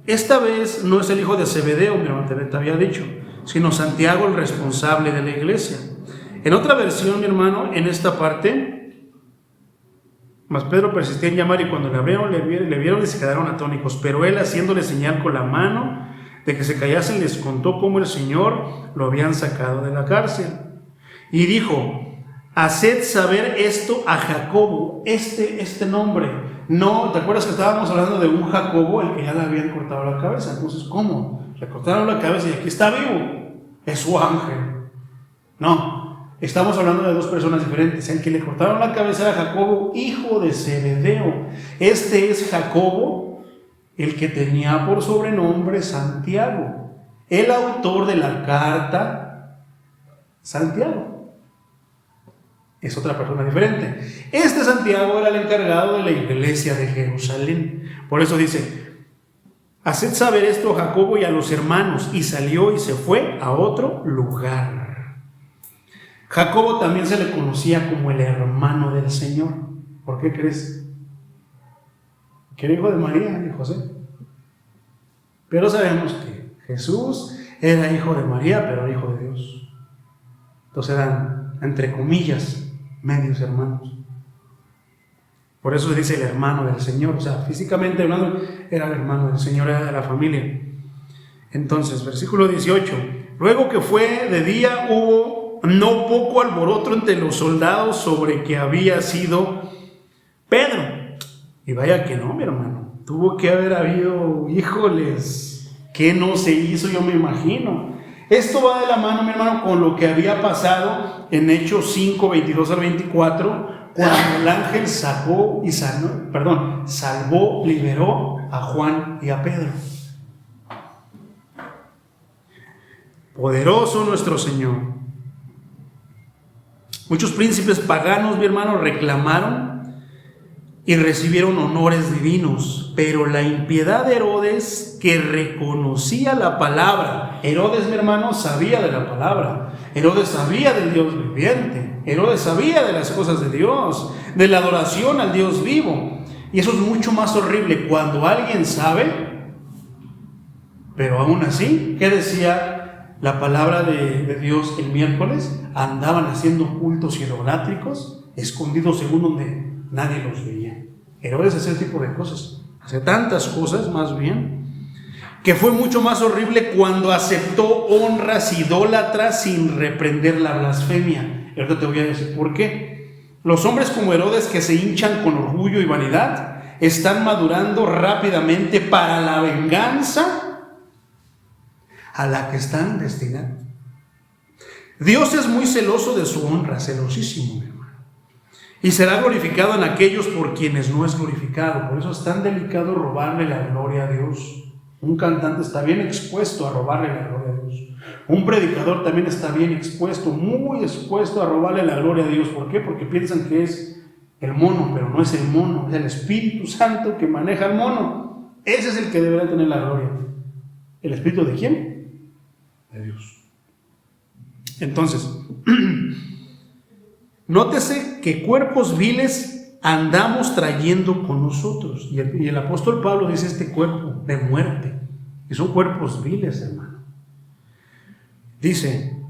Speaker 1: esta vez no es el hijo de Zebedeo, mi hermano, te había dicho, sino Santiago, el responsable de la iglesia. En otra versión, mi hermano, en esta parte, mas Pedro persistía en llamar, y cuando le vieron y se quedaron atónitos. Pero él, haciéndole señal con la mano de que se callasen, les contó cómo el Señor lo habían sacado de la cárcel. Y dijo, haced saber esto a Jacobo, este nombre. No, ¿te acuerdas que estábamos hablando de un Jacobo, el que ya le habían cortado la cabeza? Entonces, ¿cómo? Le cortaron la cabeza y aquí está vivo. Es su ángel. No, estamos hablando de dos personas diferentes. El que le cortaron la cabeza era Jacobo, hijo de Zebedeo. Este es Jacobo, el que tenía por sobrenombre Santiago, el autor de la carta Santiago. Es otra persona diferente. Este Santiago era el encargado de la iglesia de Jerusalén. Por eso dice, haced saber esto a Jacobo y a los hermanos. Y salió y se fue a otro lugar. Jacobo también se le conocía como el hermano del Señor. ¿Por qué crees? Que era hijo de María y José. Pero sabemos que Jesús era hijo de María, pero era hijo de Dios. Entonces eran, entre comillas, medios hermanos. Por eso se dice el hermano del Señor. O sea, físicamente hablando, era el hermano del Señor, era de la familia. Entonces, versículo 18. Luego que fue de día, hubo no poco alboroto entre los soldados sobre que había sido Pedro. Y vaya que no, mi hermano. Tuvo que haber habido, híjoles, ¿qué no se hizo? Yo me imagino. Esto va de la mano, mi hermano, con lo que había pasado en Hechos 5, 22 al 24, cuando el ángel salvó, liberó a Juan y a Pedro. Poderoso nuestro Señor. Muchos príncipes paganos, mi hermano, reclamaron y recibieron honores divinos, pero la impiedad de Herodes, que reconocía la palabra, Herodes, mi hermano, sabía de la palabra, Herodes sabía del Dios viviente, Herodes sabía de las cosas de Dios, de la adoración al Dios vivo, y eso es mucho más horrible cuando alguien sabe, pero aún así, ¿qué decía la palabra de Dios el miércoles? Andaban haciendo cultos idolátricos, escondidos según donde nadie los veía. Herodes hacía ese tipo de cosas, hacía tantas cosas más bien, que fue mucho más horrible cuando aceptó honras idólatras sin reprender la blasfemia. Y ahorita te voy a decir por qué. Los hombres como Herodes, que se hinchan con orgullo y vanidad, están madurando rápidamente para la venganza a la que están destinados. Dios es muy celoso de su honra, celosísimo, mi hermano. Y será glorificado en aquellos por quienes no es glorificado. Por eso es tan delicado robarle la gloria a Dios. Un cantante está bien expuesto a robarle la gloria a Dios. Un predicador también está bien expuesto, muy expuesto a robarle la gloria a Dios. ¿Por qué? Porque piensan que es el mono, pero no es el mono, es el Espíritu Santo que maneja el mono. Ese es el que deberá tener la gloria. ¿El Espíritu de quién? De Dios. Entonces, nótese que cuerpos viles andamos trayendo con nosotros. Y el apóstol Pablo dice este cuerpo de muerte. Y son cuerpos viles, hermano. Dice,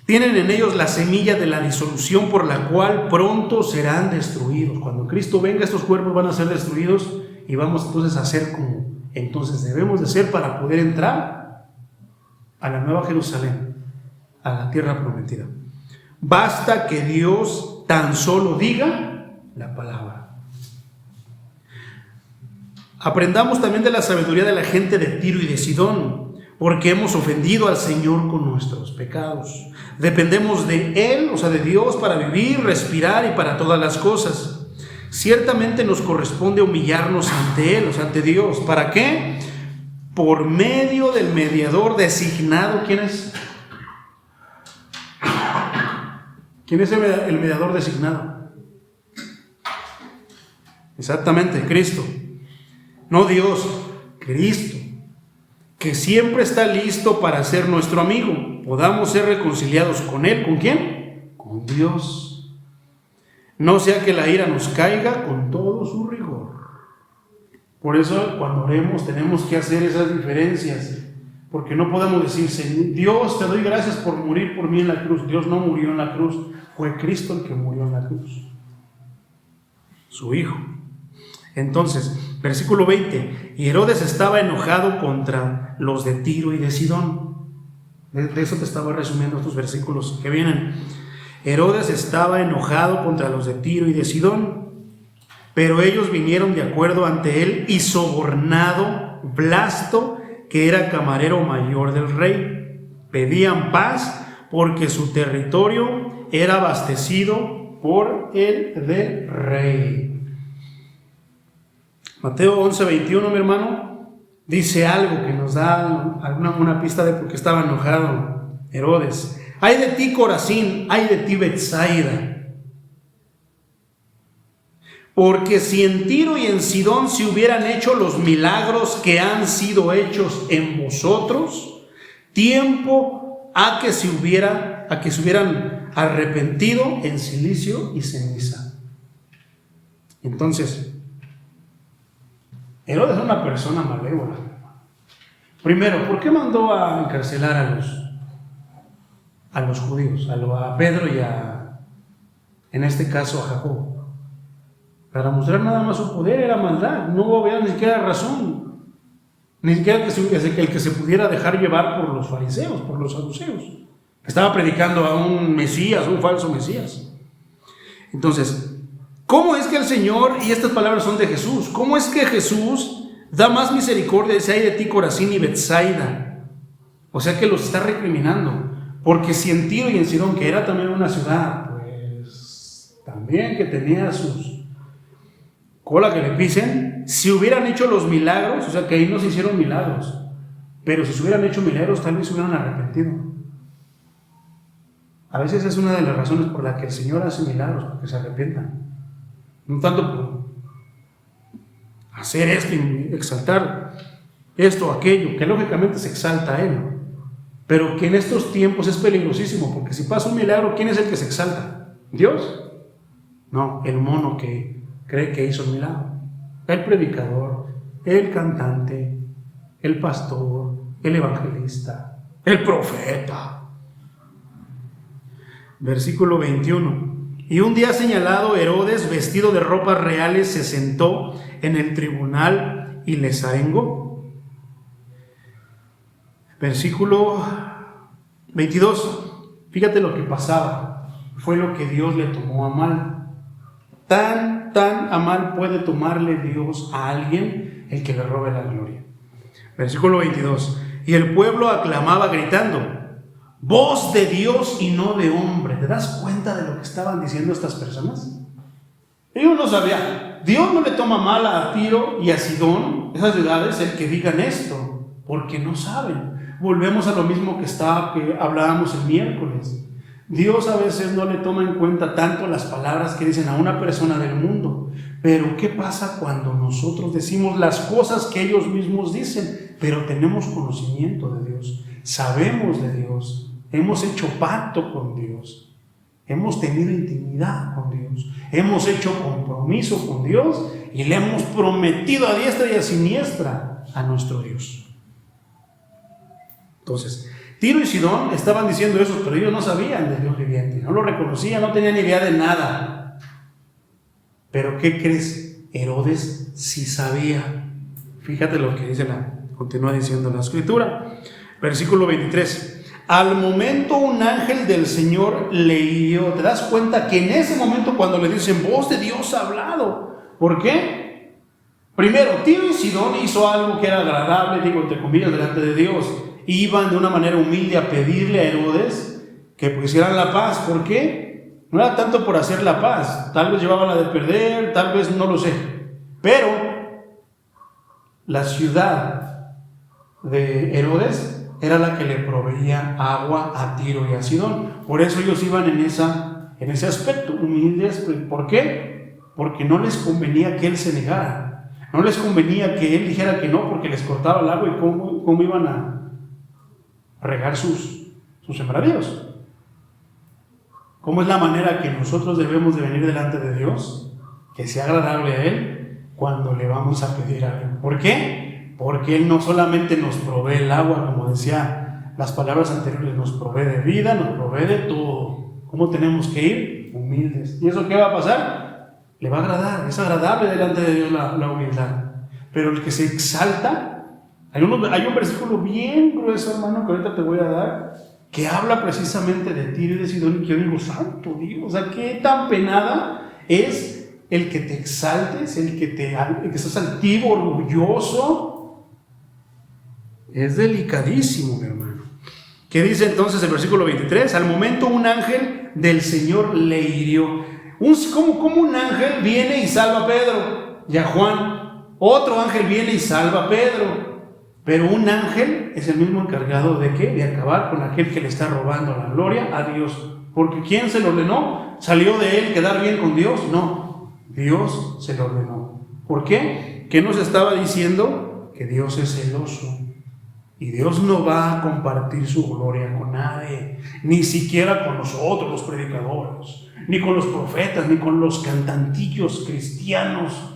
Speaker 1: tienen en ellos la semilla de la disolución por la cual pronto serán destruidos. Cuando Cristo venga, estos cuerpos van a ser destruidos y vamos entonces a ser como entonces debemos de ser para poder entrar a la nueva Jerusalén, a la tierra prometida. Basta que Dios tan solo diga la palabra. Aprendamos también de la sabiduría de la gente de Tiro y de Sidón, porque hemos ofendido al Señor con nuestros pecados. Dependemos de Él, o sea, de Dios, para vivir, respirar y para todas las cosas. ciertamente nos corresponde humillarnos ante Él, o sea, ante Dios. ¿Para qué? Por medio del mediador designado. ¿Quién es? ¿Quién es el mediador designado? Exactamente, Cristo. No Dios, Cristo, que siempre está listo para ser nuestro amigo. Podamos ser reconciliados con Él. ¿Con quién? Con Dios. No sea que la ira nos caiga con todo su rigor. Por eso cuando oremos tenemos que hacer esas diferencias, porque no podemos decir, Dios, te doy gracias por morir por mí en la cruz. Dios no murió en la cruz, fue Cristo el que murió en la cruz, su Hijo. Entonces, versículo 20, y Herodes estaba enojado contra los de Tiro y de Sidón. De eso te estaba resumiendo estos versículos que vienen. Herodes estaba enojado contra los de Tiro y de Sidón, pero ellos vinieron de acuerdo ante él y sobornado Blasto, que era camarero mayor del rey, pedían paz porque su territorio era abastecido por el del rey. Mateo 11:21, mi hermano, dice algo que nos da una pista de por qué estaba enojado Herodes. Ay de ti, Corazín, ay de ti, Betsaida. Porque si en Tiro y en Sidón se hubieran hecho los milagros que han sido hechos en vosotros, tiempo a que se hubieran arrepentido en cilicio y ceniza. Entonces, Herodes es una persona malévola. Primero, ¿por qué mandó a encarcelar a los judíos, a Pedro y en este caso a Jacob? Para mostrar nada más su poder, era maldad. No había ni siquiera razón, ni siquiera el que se pudiera dejar llevar por los fariseos, por los saduceos, que estaba predicando a un Mesías, un falso Mesías. Entonces, ¿cómo es que el Señor, y estas palabras son de Jesús, cómo es que Jesús da más misericordia? Dice, ay de ti, Corazín y Betsaida. O sea que los está recriminando, porque si en Tiro y en Sidón, que era también una ciudad, pues también que tenía sus cola que le pisen, si hubieran hecho los milagros, o sea que ahí no se hicieron milagros, pero si se hubieran hecho milagros, tal vez se hubieran arrepentido. A veces es una de las razones por la que el Señor hace milagros, porque se arrepientan. No tanto por hacer esto y exaltar esto o aquello, que lógicamente se exalta a Él, pero que en estos tiempos es peligrosísimo, porque si pasa un milagro, ¿quién es el que se exalta? ¿Dios? No, el mono que cree que hizo el milagro. El predicador, el cantante, el pastor, el evangelista, el profeta. Versículo 21. Y un día señalado, Herodes, vestido de ropas reales, se sentó en el tribunal y les arengó. Versículo 22. Fíjate lo que pasaba. Fue lo que Dios le tomó a mal. Tan a mal puede tomarle Dios a alguien el que le robe la gloria. Versículo 22. Y el pueblo aclamaba gritando, voz de Dios y no de hombre. ¿Te das cuenta de lo que estaban diciendo estas personas? Ellos no sabían. Dios no le toma mal a Tiro y a Sidón, esas ciudades, el que digan esto, porque no saben. Volvemos a lo mismo que hablábamos el miércoles. Dios a veces no le toma en cuenta tanto las palabras que dicen a una persona del mundo. Pero ¿qué pasa cuando nosotros decimos las cosas que ellos mismos dicen? Pero tenemos conocimiento de Dios, sabemos de Dios, hemos hecho pacto con Dios, hemos tenido intimidad con Dios, hemos hecho compromiso con Dios y le hemos prometido a diestra y a siniestra a nuestro Dios. Entonces, Tiro y Sidón estaban diciendo eso, pero ellos no sabían del Dios viviente, no lo reconocían, no tenían idea de nada. Pero ¿qué crees? Herodes sí sabía. Fíjate lo que continúa diciendo la escritura. Versículo 23. Al momento un ángel del Señor le hirió. ¿Te das cuenta que en ese momento cuando le dicen voz de Dios ha hablado? ¿Por qué? Primero, Tiro y Sidón hizo algo que era agradable, digo entre comillas, delante de Dios. Iban de una manera humilde a pedirle a Herodes que pusieran la paz. ¿Por qué? No era tanto por hacer la paz, tal vez llevaba la de perder, tal vez no lo sé, pero la ciudad de Herodes era la que le proveía agua a Tiro y a Sidón. Por eso ellos iban en ese aspecto, humildes. ¿Por qué? Porque no les convenía que él se negara, no les convenía que él dijera que no, porque les cortaba el agua y cómo iban a regar sus sembradíos. ¿Cómo es la manera que nosotros debemos de venir delante de Dios? Que sea agradable a Él cuando le vamos a pedir algo. ¿Por qué? Porque Él no solamente nos provee el agua, como decía las palabras anteriores, nos provee de vida, nos provee de todo. ¿Cómo tenemos que ir? Humildes. ¿Y eso qué va a pasar? Le va a agradar. Es agradable delante de Dios la humildad. Pero el que se exalta, hay un versículo bien grueso, hermano, que ahorita te voy a dar, que habla precisamente de Tiro y de Sidón, y yo digo, santo Dios, o sea, qué tan penada es el que te exaltes, el que estás altivo, orgulloso. Es delicadísimo, mi hermano. ¿Qué dice entonces el versículo 23? Al momento un ángel del Señor le hirió. ¿Cómo un ángel viene y salva a Pedro y a Juan? Otro ángel viene y salva a Pedro. Pero un ángel es el mismo encargado ¿de qué? De acabar con aquel que le está robando la gloria a Dios. Porque ¿quién se lo ordenó? ¿Salió de él quedar bien con Dios? No, Dios se lo ordenó. ¿Por qué? ¿Qué nos estaba diciendo? Que Dios es celoso. Y Dios no va a compartir su gloria con nadie, ni siquiera con nosotros los predicadores, ni con los profetas, ni con los cantantillos cristianos.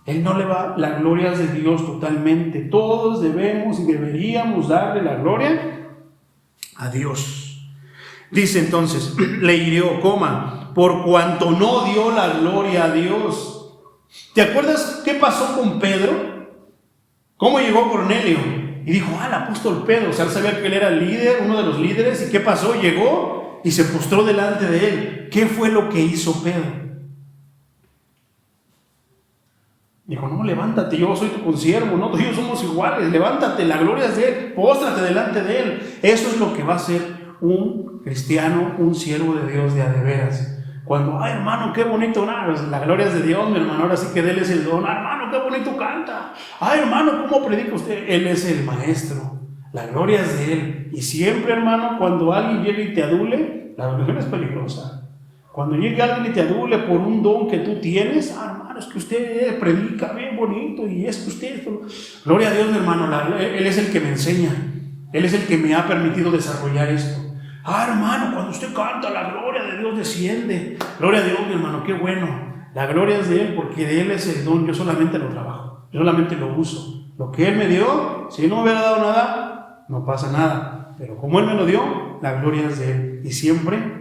Speaker 1: Él no le va la gloria de Dios totalmente. Todos debemos y deberíamos darle la gloria a Dios. Dice entonces, le hirió, por cuanto no dio la gloria a Dios. ¿Te acuerdas qué pasó con Pedro? ¿Cómo llegó Cornelio? Y dijo, el apóstol Pedro, o sea, él sabía que él era el líder, uno de los líderes. ¿Y qué pasó? Llegó y se postró delante de él. ¿Qué fue lo que hizo Pedro? Dijo, no, levántate, yo soy tu consiervo, no, tú y yo somos iguales, levántate, la gloria es de Él, póstrate delante de Él. Eso es lo que va a ser un cristiano, un siervo de Dios de a de veras. Cuando, hermano, qué bonito, la gloria es de Dios, mi hermano, ahora sí que de Él es el don. Hermano, qué bonito canta. Hermano, ¿cómo predica usted? Él es el maestro, la gloria es de Él. Y siempre, hermano, cuando alguien llegue y te adule, la adoración es peligrosa. Cuando llegue alguien y te adule por un don que tú tienes, hermano, es que usted predica bien bonito y es que usted... Gloria a Dios, mi hermano, Él es el que me enseña, Él es el que me ha permitido desarrollar esto. Hermano, cuando usted canta, la gloria de Dios desciende. Gloria a Dios, mi hermano, qué bueno. La gloria es de Él porque de Él es el don, yo solamente lo trabajo, yo solamente lo uso. Lo que Él me dio, si no me hubiera dado nada, no pasa nada. Pero como Él me lo dio, la gloria es de Él. Y siempre...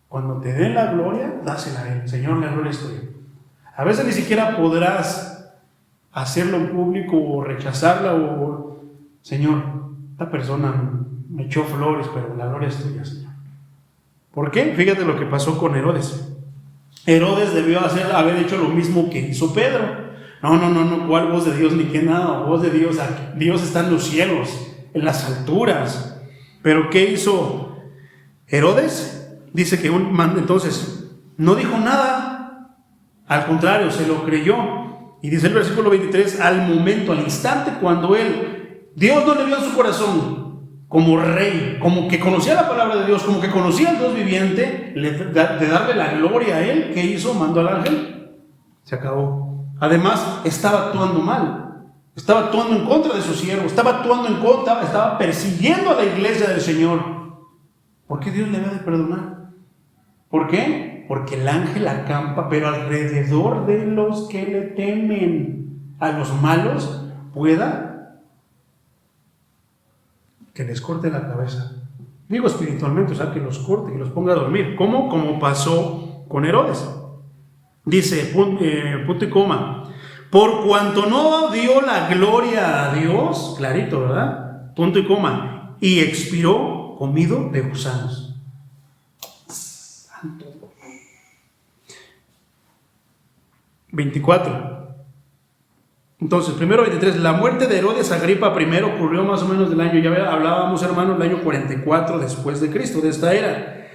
Speaker 1: cuando te den la gloria, dásela a Él. Señor, la gloria es tuya. A veces ni siquiera podrás hacerlo en público o rechazarla o... Señor, esta persona me echó flores, pero la gloria es tuya, Señor. ¿Por qué? Fíjate lo que pasó con Herodes. Herodes debió haber hecho lo mismo que hizo Pedro. No, ¿cuál voz de Dios ni qué nada? Voz de Dios, Dios está en los cielos, en las alturas. Pero ¿qué hizo Herodes? Dice que entonces no dijo nada, al contrario, se lo creyó. Y dice el versículo 23, al momento, al instante, cuando Dios no le vio en su corazón como rey, como que conocía la palabra de Dios, como que conocía al Dios viviente, de darle la gloria a Él, ¿qué hizo? Mandó al ángel, se acabó. Además, estaba actuando mal, estaba actuando en contra de su siervo, estaba persiguiendo a la iglesia del Señor. ¿Por qué Dios le había de perdonar? ¿Por qué? Porque el ángel acampa, pero alrededor de los que le temen, a los malos, pueda que les corte la cabeza. Digo espiritualmente, o sea, que los corte, que los ponga a dormir. ¿Cómo? Como pasó con Herodes. Dice, punto y coma, por cuanto no dio la gloria a Dios, clarito, ¿verdad? Punto y coma, y expiró comido de gusanos. 24. Entonces, primero 23, la muerte de Herodes Agripa I ocurrió más o menos del año, ya hablábamos, hermanos, el año 44 después de Cristo, de esta era.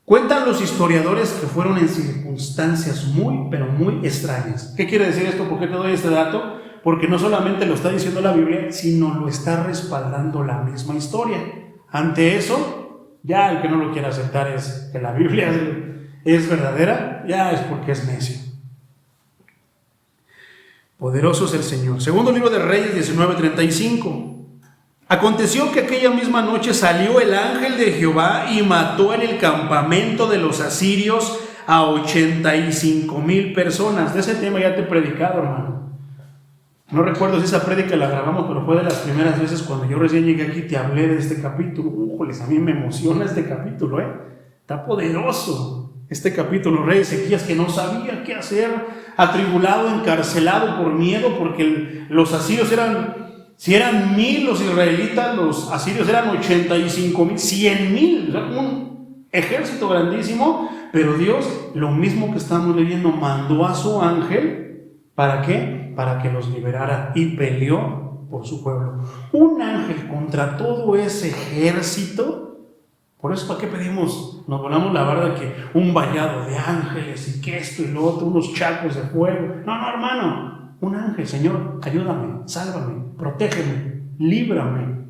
Speaker 1: Cuentan los historiadores que fueron en circunstancias muy, pero muy extrañas. ¿Qué quiere decir esto? ¿Por qué te doy este dato? Porque no solamente lo está diciendo la Biblia, sino lo está respaldando la misma historia. Ante eso, ya el que no lo quiera aceptar es que la Biblia es verdadera, ya es porque es necio. Poderoso es el Señor. Segundo libro de Reyes 19:35. Aconteció que aquella misma noche salió el ángel de Jehová y mató en el campamento de los asirios a 85,000 personas. De ese tema ya te he predicado, hermano. No recuerdo si esa prédica la grabamos, pero fue de las primeras veces cuando yo recién llegué aquí, te hablé de este capítulo. Újoles, a mí me emociona este capítulo, Está poderoso este capítulo. Rey Ezequías, que no sabía qué hacer, atribulado, encarcelado por miedo, porque los asirios si eran 1,000 los israelitas, los asirios eran 85,000, 100,000, o sea, un ejército grandísimo. Pero Dios, lo mismo que estamos leyendo, mandó a su ángel, ¿para qué? Para que los liberara, y peleó por su pueblo. Un ángel contra todo ese ejército. Por eso, ¿para qué pedimos? Nos volamos la barda de que un vallado de ángeles y que esto y lo otro, unos chacos de fuego. No, hermano. Un ángel, Señor, ayúdame, sálvame, protégeme, líbrame.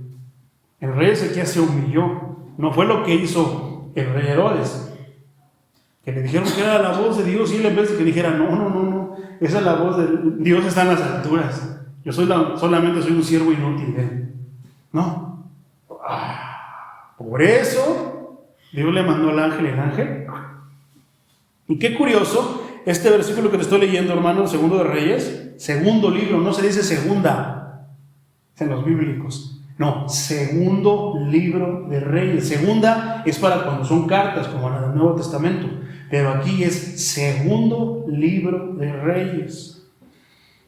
Speaker 1: El rey Ezequías se humilló. No fue lo que hizo el rey Herodes, que le dijeron que era la voz de Dios, y él en vez de que dijera, no, esa es la voz de Dios, está en las alturas. Yo solamente soy un siervo inútil de él. No. Por eso Dios le mandó al ángel, el ángel. Y qué curioso, este versículo que te estoy leyendo, hermano, segundo de Reyes, segundo libro, no se dice segunda en los bíblicos, no, segundo libro de Reyes. Segunda es para cuando son cartas, como la del Nuevo Testamento, pero aquí es segundo libro de Reyes.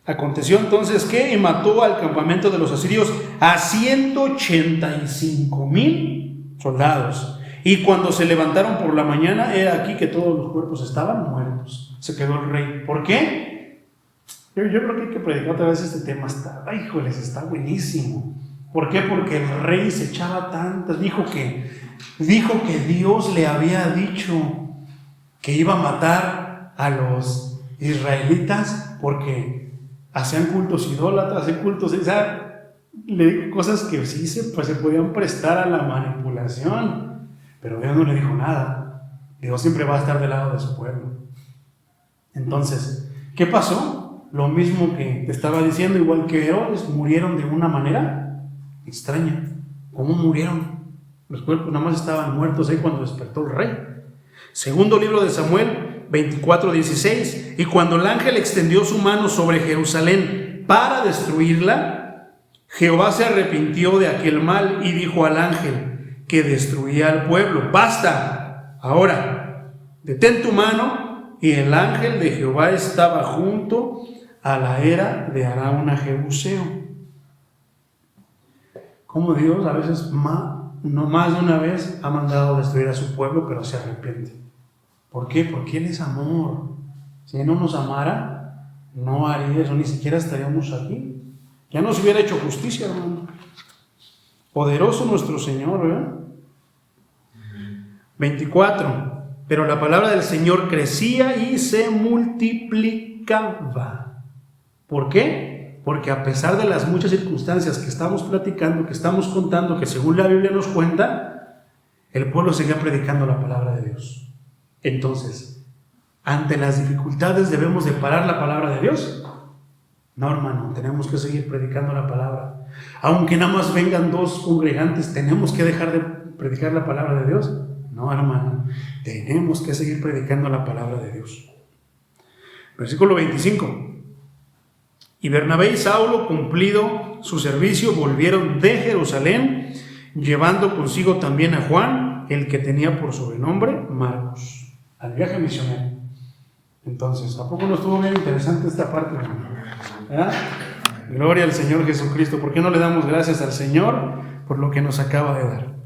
Speaker 1: Aconteció entonces que y mató al campamento de los asirios a 185,000 soldados. Y cuando se levantaron por la mañana, era aquí que todos los cuerpos estaban muertos. Se quedó el rey. ¿Por qué? Yo creo que hay que predicar otra vez este tema. Está buenísimo. ¿Por qué? Porque el rey se echaba tantas. Dijo que Dios le había dicho que iba a matar a los israelitas porque hacían cultos idólatras, hacían cultos, o sea, le dijo cosas que sí se podían prestar a la manipulación. Pero Dios no le dijo nada. Dios siempre va a estar del lado de su pueblo. Entonces, ¿qué pasó? Lo mismo que te estaba diciendo, igual que Herodes, murieron de una manera extraña. ¿Cómo murieron? Los cuerpos nada más estaban muertos ahí cuando despertó el rey. Segundo libro de Samuel 24:16. Y cuando el ángel extendió su mano sobre Jerusalén para destruirla, Jehová se arrepintió de aquel mal y dijo al ángel que destruía al pueblo: basta, ahora detén tu mano. Y el ángel de Jehová estaba junto a la era de Arauna Jebuseo. Como Dios a veces, no más de una vez, ha mandado destruir a su pueblo, pero se arrepiente. ¿Por qué? Porque Él es amor. Si no nos amara, no haría eso, ni siquiera estaríamos aquí. Ya nos hubiera hecho justicia, hermano. Poderoso nuestro Señor, ¿verdad? 24. Pero la palabra del Señor crecía y se multiplicaba. ¿Por qué? Porque a pesar de las muchas circunstancias que estamos platicando, que estamos contando, que según la Biblia nos cuenta, el pueblo seguía predicando la palabra de Dios. Entonces, ante las dificultades, ¿debemos de parar la palabra de Dios? No, hermano, tenemos que seguir predicando la palabra. Aunque nada más vengan 2 congregantes, ¿tenemos que dejar de predicar la palabra de Dios? No, hermano, tenemos que seguir predicando la palabra de Dios. Versículo 25. Y Bernabé y Saulo, cumplido su servicio, volvieron de Jerusalén, llevando consigo también a Juan, el que tenía por sobrenombre Marcos, al viaje misionero. Entonces, ¿a poco no estuvo bien interesante esta parte, hermano? ¿Verdad? Gloria al Señor Jesucristo. ¿Por qué no le damos gracias al Señor por lo que nos acaba de dar?